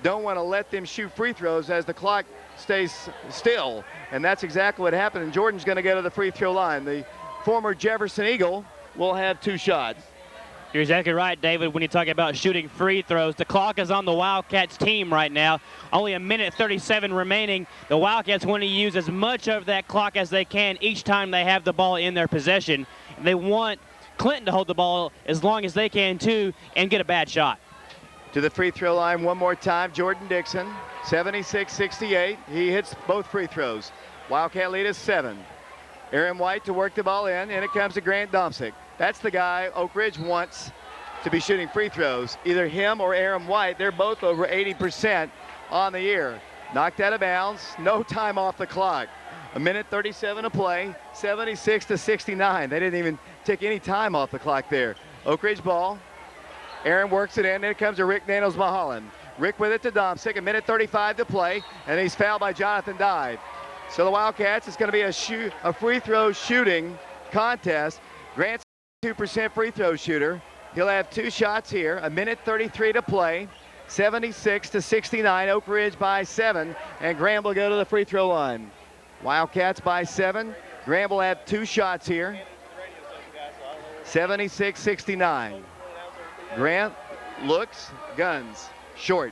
don't want to let them shoot free throws as the clock stays still. And that's exactly what happened, and Jordan's going to go to the free throw line. The former Jefferson Eagle will have 2 shots. You're exactly right, David, when you talk about shooting free throws. The clock is on the Wildcats team right now. Only a minute 37 remaining. The Wildcats want to use as much of that clock as they can each time they have the ball in their possession. They want Clinton to hold the ball as long as they can, too, and get a bad shot. To the free throw line one more time, Jordan Dixon, 76-68. He hits both free throws. Wildcat lead is 7. Aaron White to work the ball in, and it comes to Grant Domsic. That's the guy Oak Ridge wants to be shooting free throws. Either him or Aaron White. They're both over 80% on the year. Knocked out of bounds. No time off the clock. A minute 37 to play. 76-69. They didn't even take any time off the clock there. Oak Ridge ball. Aaron works it in. Then it comes to Rick Daniels-Mulholland. Rick with it to Domsic. A minute 35 to play. And he's fouled by Jonathan Dye. So the Wildcats, it's going to be a free throw shooting contest. Grant's 2% free throw shooter. He'll have 2 shots here. A minute 33 to play. 76-69. Oak Ridge by 7. And Graham will go to the free throw line. Wildcats by 7. Graham will have 2 shots here. 76-69. Grant looks, guns, short.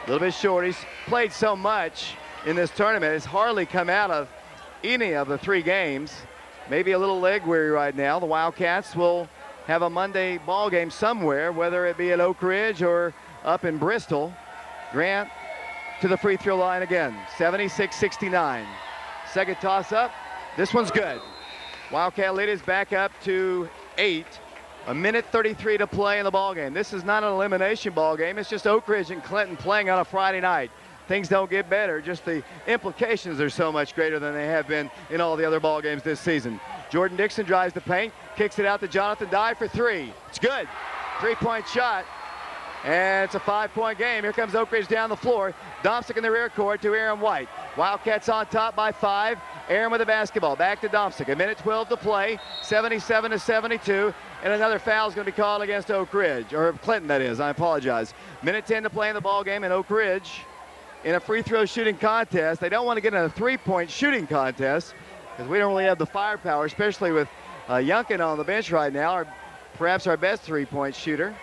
A little bit short. He's played so much in this tournament. It's hardly come out of any of the 3 games. Maybe a little leg weary right now. The Wildcats will have a Monday ball game somewhere, whether it be at Oak Ridge or up in Bristol. Grant to the free throw line again. 76-69. Second toss up. This one's good. Wildcat lead is back up to 8. A minute 33 to play in the ball game. This is not an elimination ball game. It's just Oak Ridge and Clinton playing on a Friday night. Things don't get better. Just the implications are so much greater than they have been in all the other ball games this season. Jordan Dixon drives the paint, kicks it out to Jonathan Dye for 3. It's good. 3-point shot. And it's a 5-point game. Here comes Oak Ridge down the floor. Domsic in the rear court to Aaron White. Wildcats on top by 5. Aaron with the basketball. Back to Domsic. A minute 12 to play. 77-72. And another foul is going to be called against Oak Ridge. Or Clinton, that is. I apologize. Minute 10 to play in the ball game. And Oak Ridge in a free throw shooting contest. They don't want to get in a 3-point shooting contest because we don't really have the firepower, especially with Youngkin on the bench right now, or perhaps our best 3-point shooter.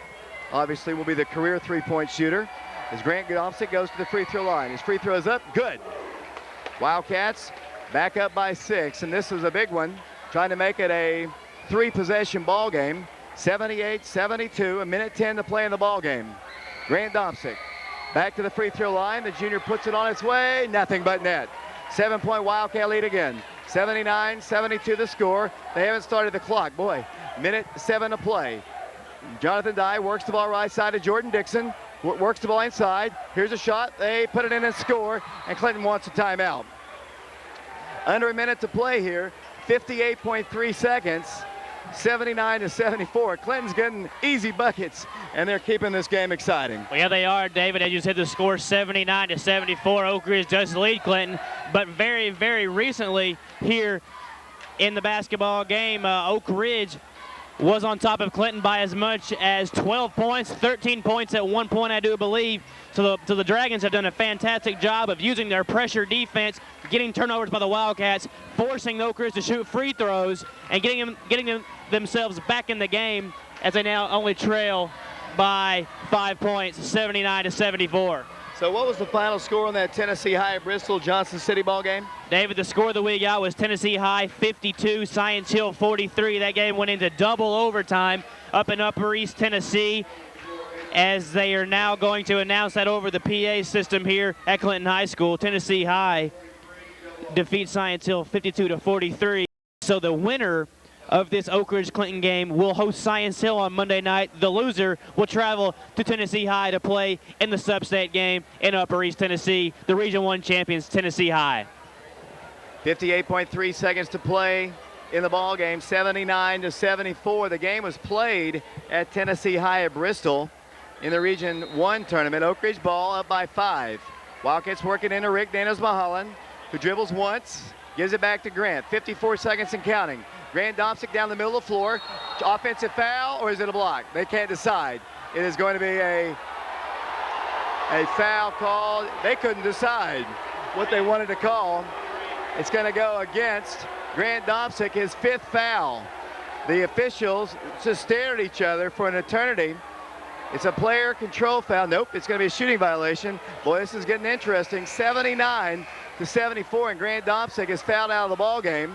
Obviously will be the career 3-point shooter as Grant Domsic goes to the free throw line. His free throw is up, good. Wildcats back up by 6, and this is a big one, trying to make it a 3-possession ball game. 78-72, a minute 10 to play in the ball game. Grant Domsic back to the free throw line. The junior puts it on its way, nothing but net. 7-point Wildcat lead again. 79-72 the score. They haven't started the clock. Boy, minute 7 to play. Jonathan Dye works the ball right side to Jordan Dixon. Works the ball inside. Here's a shot. They put it in and score, and Clinton wants a timeout. Under a minute to play here. 58.3 seconds. 79-74. Clinton's getting easy buckets, and they're keeping this game exciting. Well, yeah, they are, David. As you said, the score 79-74. Oak Ridge does lead Clinton, but very, very recently here in the basketball game, Oak Ridge was on top of Clinton by as much as 12 points, 13 points at one point, I do believe. So the Dragons have done a fantastic job of using their pressure defense, getting turnovers by the Wildcats, forcing the Oak Ridge to shoot free throws, and getting themselves back in the game as they now only trail by 5 points, 79-74. So what was the final score on that Tennessee High Bristol Johnson City ball game? David, the score that we got was Tennessee High 52, Science Hill 43. That game went into double overtime up in Upper East Tennessee. as they are now going to announce that over the PA system here at Clinton High School. Tennessee High defeats Science Hill 52-43. So the winner of this Oak Ridge Clinton game will host Science Hill on Monday night. The loser will travel to Tennessee High to play in the sub-state game in Upper East Tennessee, the Region 1 champions, Tennessee High. 58.3 seconds to play in the ball game, 79-74. The game was played at Tennessee High at Bristol in the Region 1 tournament. Oak Ridge ball up by 5. Wildcats working into Rick Daniels-Mulholland, who dribbles once, gives it back to Grant. 54 seconds and counting. Grant Domsic down the middle of the floor. Offensive foul, or is it a block? They can't decide. It is going to be a foul called. They couldn't decide what they wanted to call. It's going to go against Grant Domsic, his 5th foul. The officials just stared at each other for an eternity. It's a player control foul. Nope, it's going to be a shooting violation. Boy, this is getting interesting. 79-74, and Grant Domsic is fouled out of the ball game.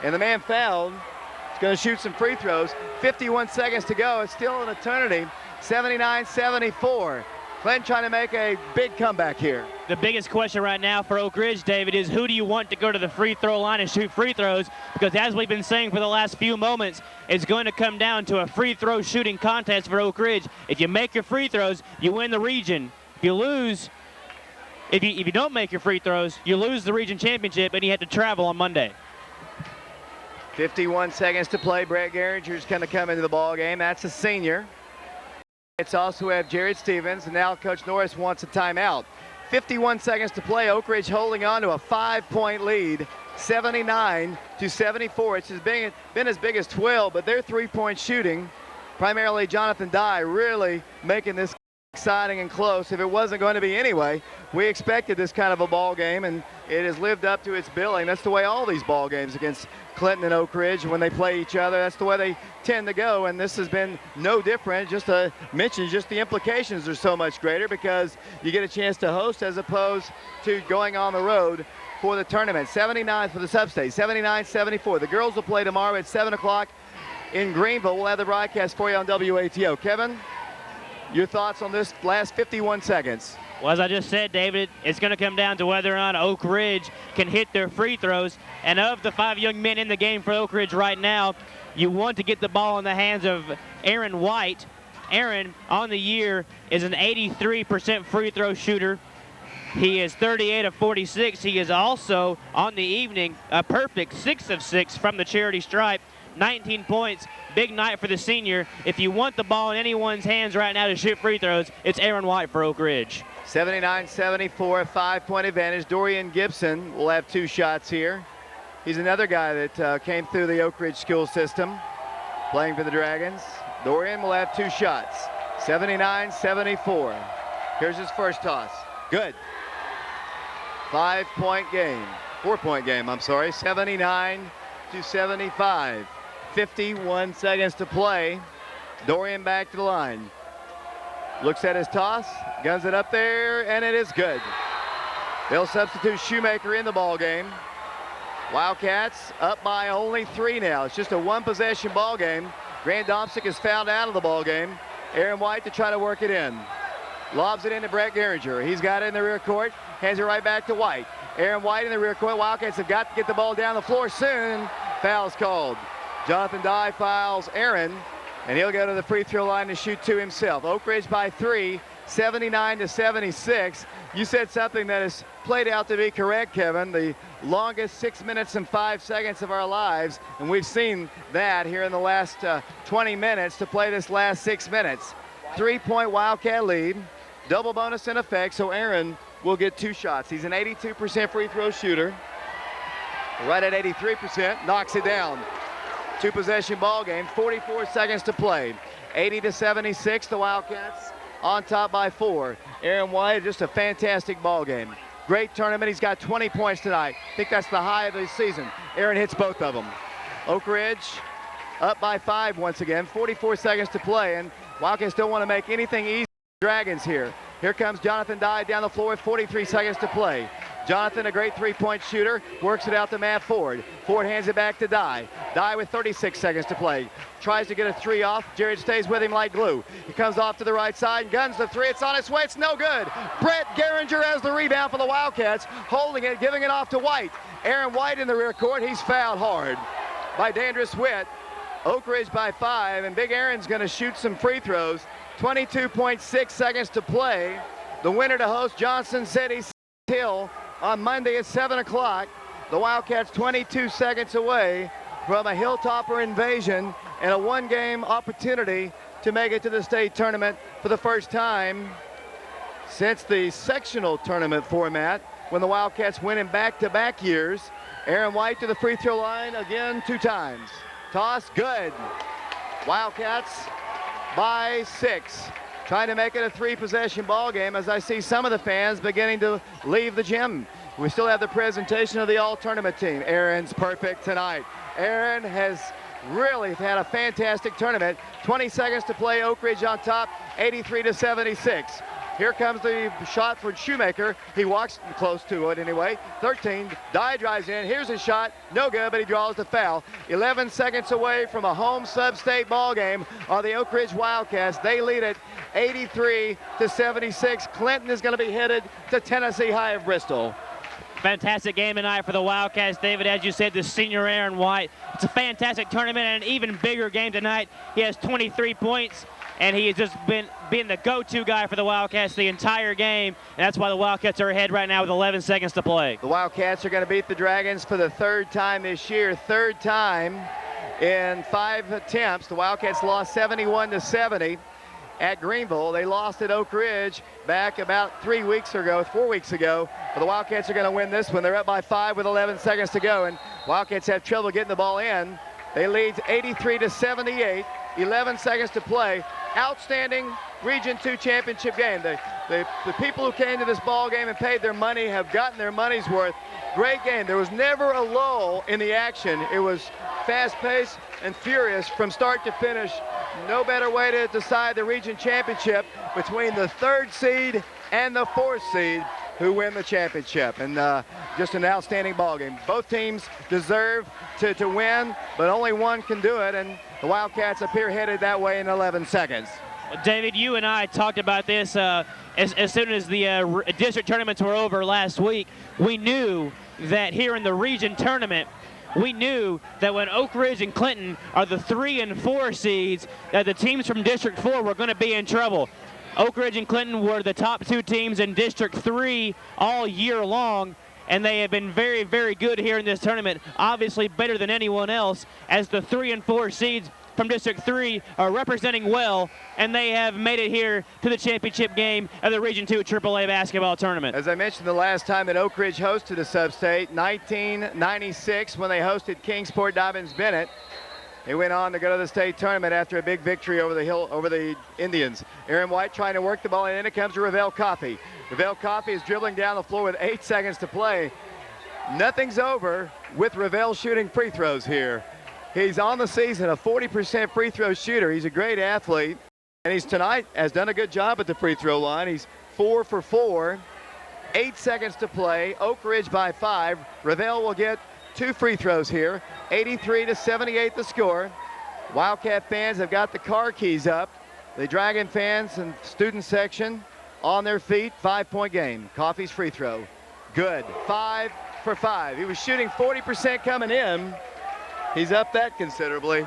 And the man fouled is going to shoot some free throws. 51 seconds to go. It's still an eternity. 79-74. Clinton trying to make a big comeback here. The biggest question right now for Oak Ridge, David, is who do you want to go to the free throw line and shoot free throws? Because as we've been saying for the last few moments, it's going to come down to a free throw shooting contest for Oak Ridge. If you make your free throws, you win the region. If you lose, if you don't make your free throws, you lose the region championship and you have to travel on Monday. 51 seconds to play. Brett Geringer's going to come into the ball game. That's a senior. It's also have Jared Stevens, and now Coach Norris wants a timeout. 51 seconds to play. Oak Ridge holding on to a 5-point lead, 79-74. It's been as big as 12, but their three-point shooting, primarily Jonathan Dye, really making this exciting and close. If it wasn't going to be anyway, we expected this kind of a ball game, and it has lived up to its billing. That's the way all these ball games against Clinton and Oak Ridge, when they play each other, that's the way they tend to go, and this has been no different. Just to mention, just the implications are so much greater because you get a chance to host as opposed to going on the road for the tournament. 79 for the sub-state, 79-74. The girls will play tomorrow at 7 o'clock in Greenville. We'll have the broadcast for you on WATO. Kevin, your thoughts on this last 51 seconds? Well, as I just said, David, it's going to come down to whether or not Oak Ridge can hit their free throws. And of the 5 young men in the game for Oak Ridge right now, you want to get the ball in the hands of Aaron White. Aaron, on the year, is an 83% free throw shooter. He is 38 of 46. He is also, on the evening, a perfect 6 of 6 from the charity stripe. 19 points, big night for the senior. If you want the ball in anyone's hands right now to shoot free throws, it's Aaron White for Oak Ridge. 79-74, 5-point advantage. Dorian Gibson will have 2 shots here. He's another guy that came through the Oak Ridge school system, playing for the Dragons. Dorian will have 2 shots. 79-74. Here's his first toss. Good. 5-point game. 4-point game, I'm sorry. 79-75. 51 seconds to play. Dorian back to the line. Looks at his toss, guns it up there, and it is good. They'll substitute Shoemaker in the ball game. Wildcats up by only 3 now. It's just a 1-possession ball game. Grant Domsic is fouled out of the ball game. Aaron White to try to work it in. Lobs it into Brett Geringer. He's got it in the rear court, hands it right back to White. Aaron White in the rear court. Wildcats have got to get the ball down the floor soon. Foul's called. Jonathan Dye fouls Aaron, and he'll go to the free throw line to shoot 2 himself. Oak Ridge by 3, 79-76. You said something that has played out to be correct, Kevin. The longest 6 minutes and 5 seconds of our lives, and we've seen that here in the last 20 minutes to play this last 6 minutes. 3-point Wildcat lead, double bonus in effect, so Aaron will get 2 shots. He's an 82% free throw shooter. Right at 83%, knocks it down. 2-possession ball game, 44 seconds to play. 80-76, the Wildcats on top by 4. Aaron White, just a fantastic ball game. Great tournament. He's got 20 points tonight. I think that's the high of the season. Aaron hits both of them. Oak Ridge up by 5 once again. 44 seconds to play, and Wildcats don't want to make anything easy for the Dragons here. Here comes Jonathan Dye down the floor with 43 seconds to play. Jonathan, a great three-point shooter, works it out to Matt Ford. Ford hands it back to Dye. Dye with 36 seconds to play. Tries to get a three off. Jared stays with him like glue. He comes off to the right side and guns the three. It's on its way. It's no good. Brett Geringer has the rebound for the Wildcats, holding it, giving it off to White. Aaron White in the rear court. He's fouled hard by Daniels-Mulholland-MVP. Oak Ridge by 5, and Big Aaron's going to shoot some free throws. 22.6 seconds to play. The winner to host Johnson City Hill on Monday at 7 o'clock. The Wildcats 22 seconds away from a Hilltopper invasion and a one-game opportunity to make it to the state tournament for the first time since the sectional tournament format, when the Wildcats win in back-to-back years. Aaron White to the free throw line again 2 times. Toss, good. Wildcats by 6. Trying to make it a 3-possession ball game as I see some of the fans beginning to leave the gym. We still have the presentation of the all-tournament team. Aaron's perfect tonight. Aaron has really had a fantastic tournament. 20 seconds to play. Oak Ridge on top, 83-76. Here comes the shot for Shoemaker. He walks close to it anyway. 13, Dye drives in. Here's his shot. No good, but he draws the foul. 11 seconds away from a home sub-state ball game are the Oak Ridge Wildcats. They lead it 83-76. Clinton is going to be headed to Tennessee High of Bristol. Fantastic game tonight for the Wildcats, David. As you said, the senior Aaron White. It's a fantastic tournament and an even bigger game tonight. He has 23 points, and he has just been the go-to guy for the Wildcats the entire game, and that's why the Wildcats are ahead right now with 11 seconds to play. The Wildcats are going to beat the Dragons for the 3rd time this year, 3rd time in 5 attempts. The Wildcats lost 71-70 at Greenville. They lost at Oak Ridge back about 4 weeks ago. But the Wildcats are going to win this one. They're up by 5 with 11 seconds to go, and Wildcats have trouble getting the ball in. They lead 83-78, 11 seconds to play. Outstanding Region 2 championship game. The people who came to this ball game and paid their money have gotten their money's worth. Great game. There was never a lull in the action. It was fast-paced and furious from start to finish. No better way to decide the region championship between the 3rd seed and the 4th seed who win the championship. And just an outstanding ball game. Both teams deserve to win, but only one can do it, and the Wildcats appear headed that way in 11 seconds. David, you and I talked about this as soon as the district tournaments were over last week. We knew that here in the region tournament, we knew that when Oak Ridge and Clinton are the 3 and 4 seeds, that the teams from District 4 were going to be in trouble. Oak Ridge and Clinton were the top 2 teams in District 3 all year long, and they have been very, very good here in this tournament, obviously better than anyone else, as the 3 and 4 seeds from District 3 are representing well, and they have made it here to the championship game of the Region 2 AAA basketball tournament. As I mentioned the last time that Oak Ridge hosted a sub-state, 1996, when they hosted Kingsport Dobyns-Bennett. They went on to go to the state tournament after a big victory over the Indians. Aaron White trying to work the ball, and in it comes to Ravel Coffey. Ravel Coffey is dribbling down the floor with 8 seconds to play. Nothing's over with Ravel shooting free throws here. He's on the season a 40% free throw shooter. He's a great athlete, and he's tonight has done a good job at the free throw line. He's 4 for 4. 8 seconds to play. Oak Ridge by 5. Ravel will get 2 free throws here. 83-78 the score. Wildcat fans have got the car keys up. The Dragon fans and student section on their feet. 5-point game. Coffey's free throw. Good. 5 for 5. He was shooting 40% coming in. He's up that considerably.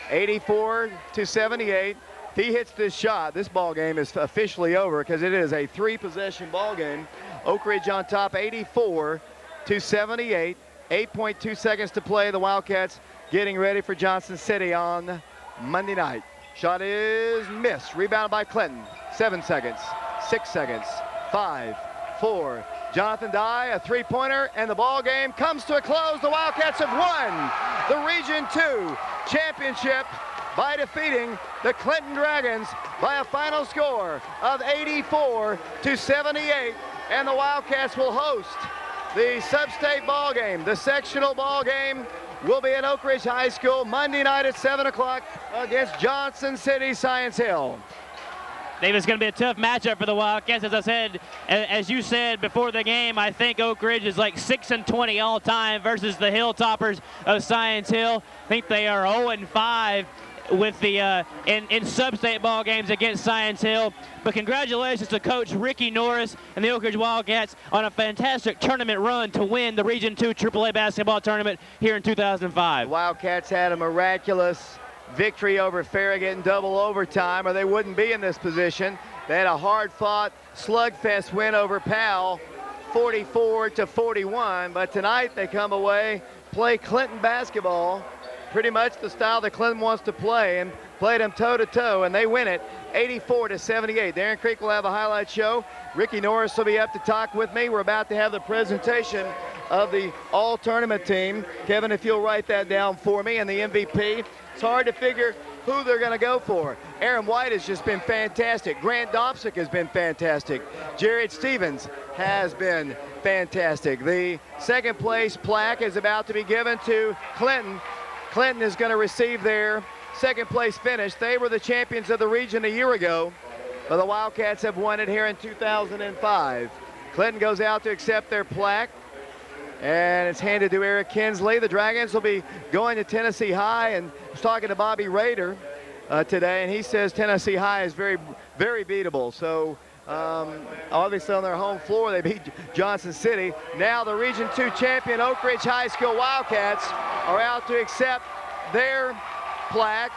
84-78. If he hits this shot, this ball game is officially over because it is a 3-possession ball game. Oak Ridge on top, 84-78. 8.2 seconds to play. The Wildcats getting ready for Johnson City on Monday night. Shot is missed. Rebounded by Clinton. 7 seconds. 6 seconds. 5, 4. Jonathan Dye, a 3-pointer, and the ball game comes to a close. The Wildcats have won the Region 2 championship by defeating the Clinton Dragons by a final score of 84-78, and the Wildcats will host the sub-state ball game. The sectional ball game will be at Oak Ridge High School Monday night at 7 o'clock against Johnson City Science Hill. Dave, it's going to be a tough matchup for the Wildcats. As I said, as you said before the game, I think Oak Ridge is like 6-20 all time versus the Hilltoppers of Science Hill. I think they are 0-5 with the in sub-state ball games against Science Hill. But congratulations to Coach Ricky Norris and the Oak Ridge Wildcats on a fantastic tournament run to win the Region 2 AAA basketball tournament here in 2005. The Wildcats had a miraculous victory over Farragut in double overtime, or they wouldn't be in this position. They had a hard-fought slugfest win over Powell, 44-41, but tonight they come away, play Clinton basketball, pretty much the style that Clinton wants to play, and played them toe-to-toe, and they win it 84-78. Darren Creek will have a highlight show. Ricky Norris will be up to talk with me. We're about to have the presentation of the all-tournament team. Kevin, if you'll write that down for me, and the MVP. It's hard to figure who they're going to go for. Aaron White has just been fantastic. Grant Domsic has been fantastic. Jared Stevens has been fantastic. The second place plaque is about to be given to Clinton. Clinton is going to receive their second place finish. They were the champions of the region a year ago, but the Wildcats have won it here in 2005. Clinton goes out to accept their plaque, and it's handed to Eric Kinsley. The Dragons will be going to Tennessee High, and I was talking to Bobby Rader today, and he says Tennessee High is very, very beatable. So obviously on their home floor, they beat Johnson City. Now the Region 2 champion Oak Ridge High School Wildcats are out to accept their plaque.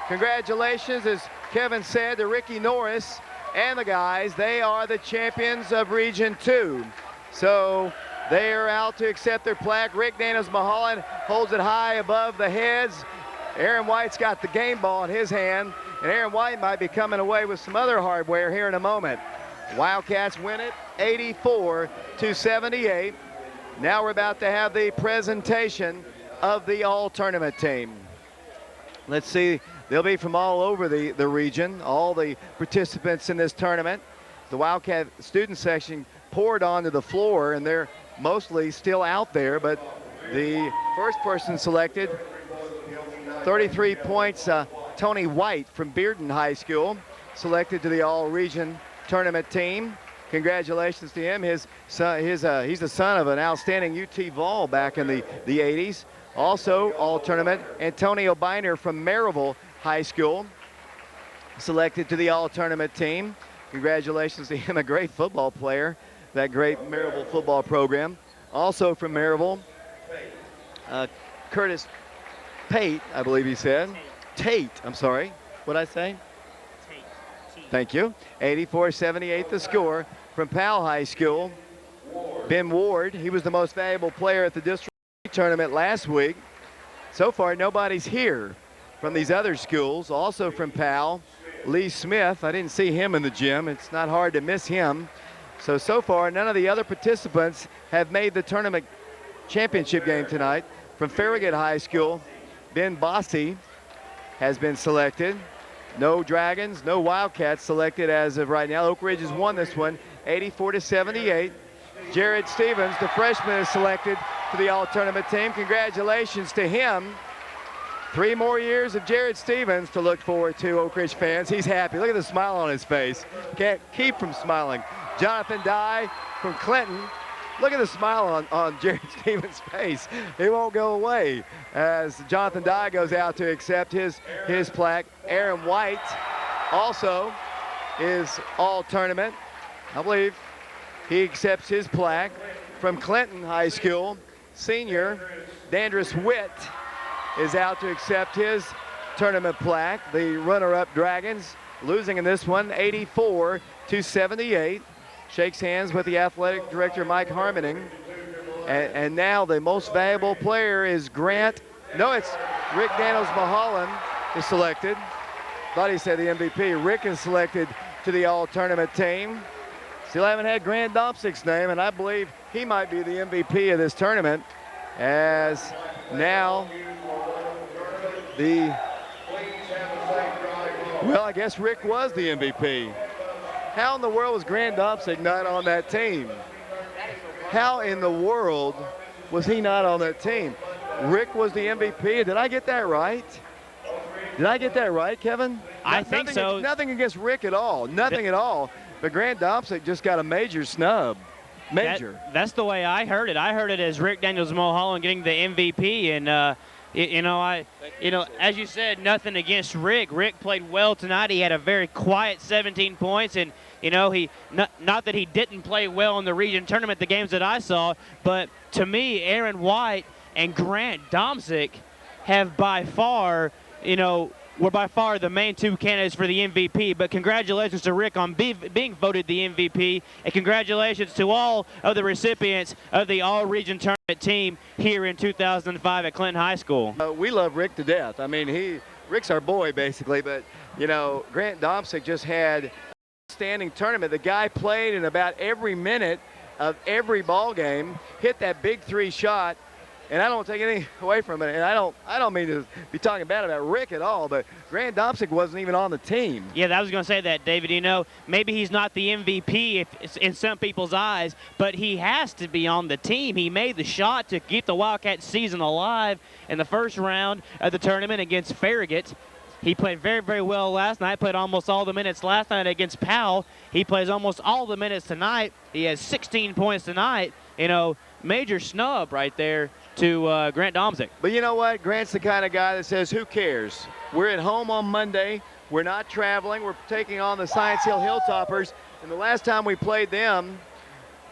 Congratulations, as Kevin said, to Ricky Norris and the guys. They are the champions of Region 2. So they are out to accept their plaque. Rick Daniels-Mulholland holds it high above the heads. Aaron White's got the game ball in his hand, and Aaron White might be coming away with some other hardware here in a moment. Wildcats win it 84-78. Now we're about to have the presentation of the all-tournament team. Let's see, they'll be from all over the region, all the participants in this tournament. The Wildcat student section poured onto the floor, and they're mostly still out there, but the first person selected, 33 points, Tony White from Bearden High School, selected to the all-region tournament team. Congratulations to him. His son, he's the son of an outstanding UT Vol back in the 80s. Also all-tournament, Antonio Biner from Maryville High School, selected to the all-tournament team. Congratulations to him, a great football player, that great Maryville football program. Also from Maryville, Curtis Pate, I believe he said. Tate, I'm sorry. What'd I say? Tate. Thank you. 84-78 the score. From Powell High School, Ben Ward, he was the most valuable player at the district tournament last week. So far, nobody's here from these other schools. Also from Powell, Lee Smith. I didn't see him in the gym. It's not hard to miss him. So far, none of the other participants have made the tournament championship game tonight. From Farragut High School, Ben Bossy has been selected. No Dragons, no Wildcats selected as of right now. Oak Ridge has won this one, 84-78. Jared Stevens, the freshman, is selected to the all-tournament team. Congratulations to him. 3 more years of Jared Stevens to look forward to, Oak Ridge fans. He's happy. Look at the smile on his face. Can't keep from smiling. Jonathan Dye from Clinton. Look at the smile on Jared Stevens' face. It won't go away as Jonathan Dye goes out to accept his plaque. Aaron White also is all-tournament. I believe he accepts his plaque. From Clinton High School, senior Dandris Witt is out to accept his tournament plaque. The runner-up Dragons losing in this one, 84-78. Shakes hands with the athletic director, Mike Harmoning. And now the most valuable player is Grant. No, it's Rick Daniels-Mulholland is selected. Thought he said the MVP. Rick is selected to the all-tournament team. Still haven't had Grant Domsic's name, and I believe he might be the MVP of this tournament, as now well, I guess Rick was the MVP. How in the world was Grant Domsic not on that team? How in the world was he not on that team? Rick was the MVP. Did I get that right? Did I get that right, Kevin? I think so. Nothing against Rick at all. Nothing at all. But Grant Domsic just got a major snub. Major. That's the way I heard it. I heard it as Rick Daniels-Mulholland getting the MVP, and as you said, nothing against Rick. Rick played well tonight. He had a very quiet 17 points, and he not that he didn't play well in the region tournament, the games that I saw, but to me, Aaron White and Grant Domsic have by far, were by far the main two candidates for the MVP. But congratulations to Rick on being voted the MVP, and congratulations to all of the recipients of the All-Region Tournament team here in 2005 at Clinton High School. We love Rick to death. I mean, Rick's our boy, basically, but, Grant Domsic just had a standing tournament. The guy played in about every minute of every ball game, hit that big 3 shot, and I don't take anything away from it. And I don't mean to be talking bad about Rick at all, but Grant Domsic wasn't even on the team. Yeah, I was going to say that, David. Maybe he's not the MVP in some people's eyes, but he has to be on the team. He made the shot to keep the Wildcats season alive in the first round of the tournament against Farragut. He played very, very well last night, played almost all the minutes last night against Powell. He plays almost all the minutes tonight. He has 16 points tonight. Major snub right there to Grant Domsic. But you know what? Grant's the kind of guy that says, who cares? We're at home on Monday. We're not traveling. We're taking on the Science Hill Hilltoppers. And the last time we played them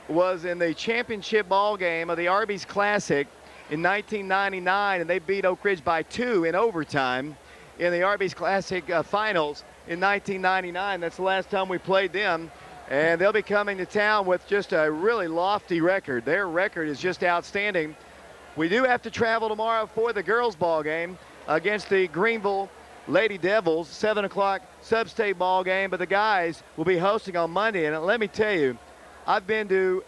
was in the championship ball game of the Arby's Classic in 1999, and they beat Oak Ridge by 2 in overtime in the Arby's Classic finals in 1999. That's the last time we played them. And they'll be coming to town with just a really lofty record. Their record is just outstanding. We do have to travel tomorrow for the girls' ball game against the Greenville Lady Devils, 7 o'clock sub-state ball game. But the guys will be hosting on Monday. And let me tell you, I've been to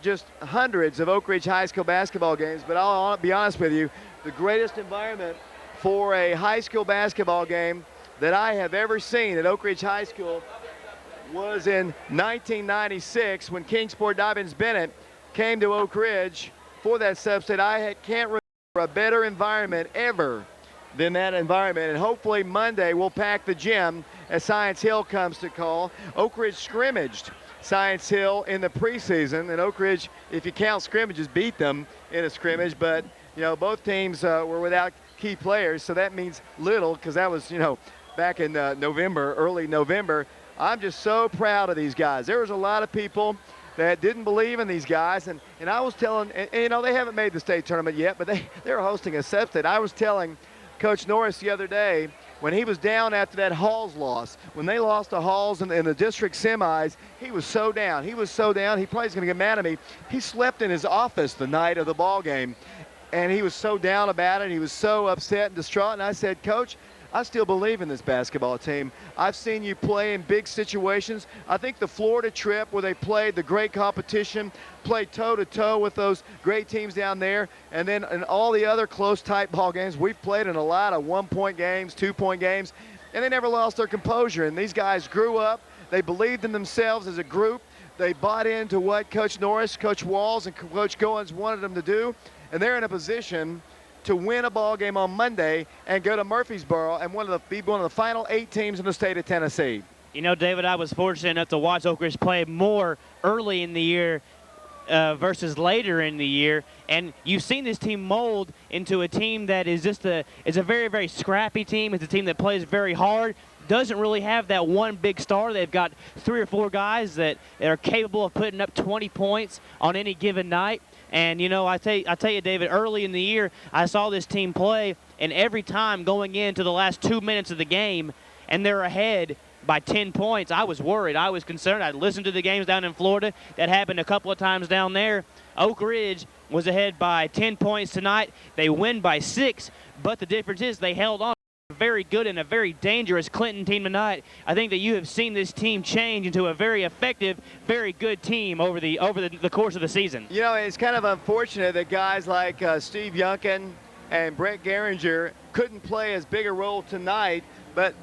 just hundreds of Oak Ridge High School basketball games, but I'll be honest with you, the greatest environment for a high school basketball game that I have ever seen at Oak Ridge High School was in 1996 when Kingsport Dobyns-Bennett came to Oak Ridge for that sub-state. Can't remember a better environment ever than that environment. And hopefully Monday we'll pack the gym as Science Hill comes to call. Oak Ridge scrimmaged Science Hill in the preseason, and Oak Ridge, if you count scrimmages, beat them in a scrimmage. But both teams were without key players, so that means little because that was back in early November. I'm just so proud of these guys. There was a lot of people that didn't believe in these guys, and I was telling, and they haven't made the state tournament yet, but they're hosting a sub-state. I was telling Coach Norris the other day when he was down after that Halls loss, when they lost to Halls in the district semis, he was so down. He was so down. He probably is going to get mad at me. He slept in his office the night of the ball game, and he was so down about it. He was so upset and distraught, and I said, Coach, I still believe in this basketball team. I've seen you play in big situations. I think the Florida trip where they played the great competition, played toe-to-toe with those great teams down there, and then in all the other close, tight ball games, we've played in a lot of one-point games, two-point games, and they never lost their composure. And these guys grew up. They believed in themselves as a group. They bought into what Coach Norris, Coach Walls, and Coach Goins wanted them to do, and they're in a position to win a ball game on Monday and go to Murfreesboro and be one of the final 8 teams in the state of Tennessee. David, I was fortunate enough to watch Oak Ridge play more early in the year versus later in the year, and you've seen this team mold into a team that is just a very, very scrappy team. It's a team that plays very hard, doesn't really have that one big star. They've got 3 or 4 guys that are capable of putting up 20 points on any given night. And, I tell you, David, early in the year, I saw this team play, and every time going into the last 2 minutes of the game, and they're ahead by 10 points, I was worried. I was concerned. I listened to the games down in Florida. That happened a couple of times down there. Oak Ridge was ahead by 10 points tonight. They win by 6, but the difference is they held on. Very good and a very dangerous Clinton team tonight. I think that you have seen this team change into a very effective, very good team over the course of the season. It's kind of unfortunate that guys like Steve Youngkin and Brett Geringer couldn't play as big a role tonight. But,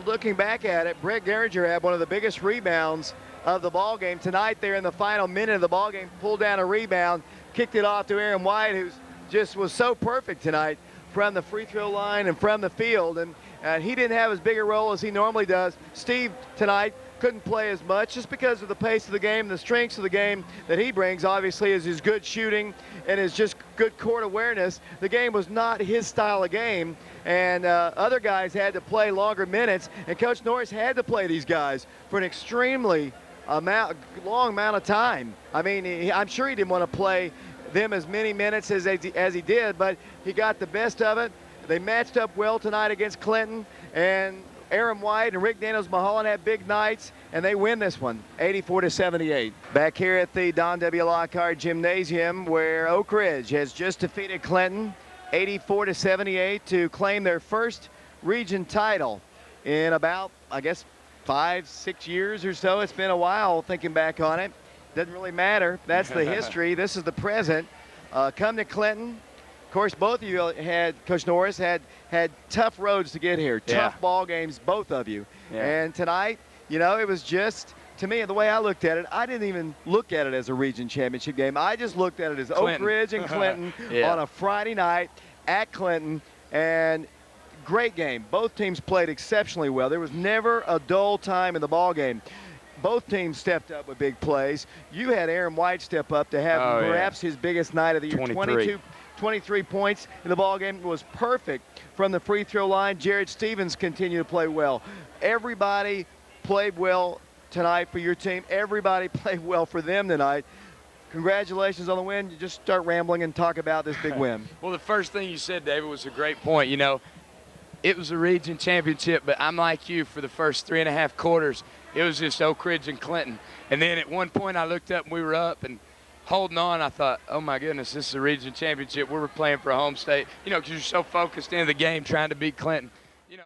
looking back at it, Brett Geringer had one of the biggest rebounds of the ball game tonight. There in the final minute of the ball game, pulled down a rebound, kicked it off to Aaron White, who just was so perfect tonight. from the free throw line and from the field, and he didn't have as big a role as he normally does. Steve tonight couldn't play as much just because of the pace of the game, the strengths of the game that he brings, obviously, is his good shooting and his just good court awareness. The game was not his style of game, and other guys had to play longer minutes, and Coach Norris had to play these guys for an extremely long amount of time. I mean, I'm sure he didn't want to play them as many minutes as he did, but he got the best of it. They matched up well tonight against Clinton, and Aaron White and Rick Daniels-Mulholland had big nights, and they win this one, 84-78. Back here at the Don W. Lockard Gymnasium, where Oak Ridge has just defeated Clinton, 84-78, to claim their first region title in about, I guess, 5-6 years or so. It's been a while thinking back on it. Doesn't really matter. That's the history. This is the present. Come to Clinton. Of course, both of you had, Coach Norris, had tough roads to get here, tough ball games, both of you. Yeah. And tonight, you know, it was just, to me, the way I looked at it, I didn't even look at it as a region championship game. I just looked at it as Clinton. Oak Ridge and Clinton on a Friday night at Clinton, and great game. Both teams played exceptionally well. There was never a dull time in the ball game. Both teams stepped up with big plays. You had Aaron White step up to have perhaps his biggest night of the year, 23 points in the ball game. It was perfect from the free throw line. Jared Stevens continued to play well. Everybody played well tonight for your team. Everybody played well for them tonight. Congratulations on the win. You just start rambling and talk about this big win. Well, the first thing you said, David, was a great point. You know, it was a region championship, but I'm like you, for the first 3.5 quarters, it was just Oak Ridge and Clinton. And then at one point I looked up and we were up and holding on. I thought, oh my goodness, this is a region championship. We were playing for a home state, you know, because you're so focused in the game trying to beat Clinton.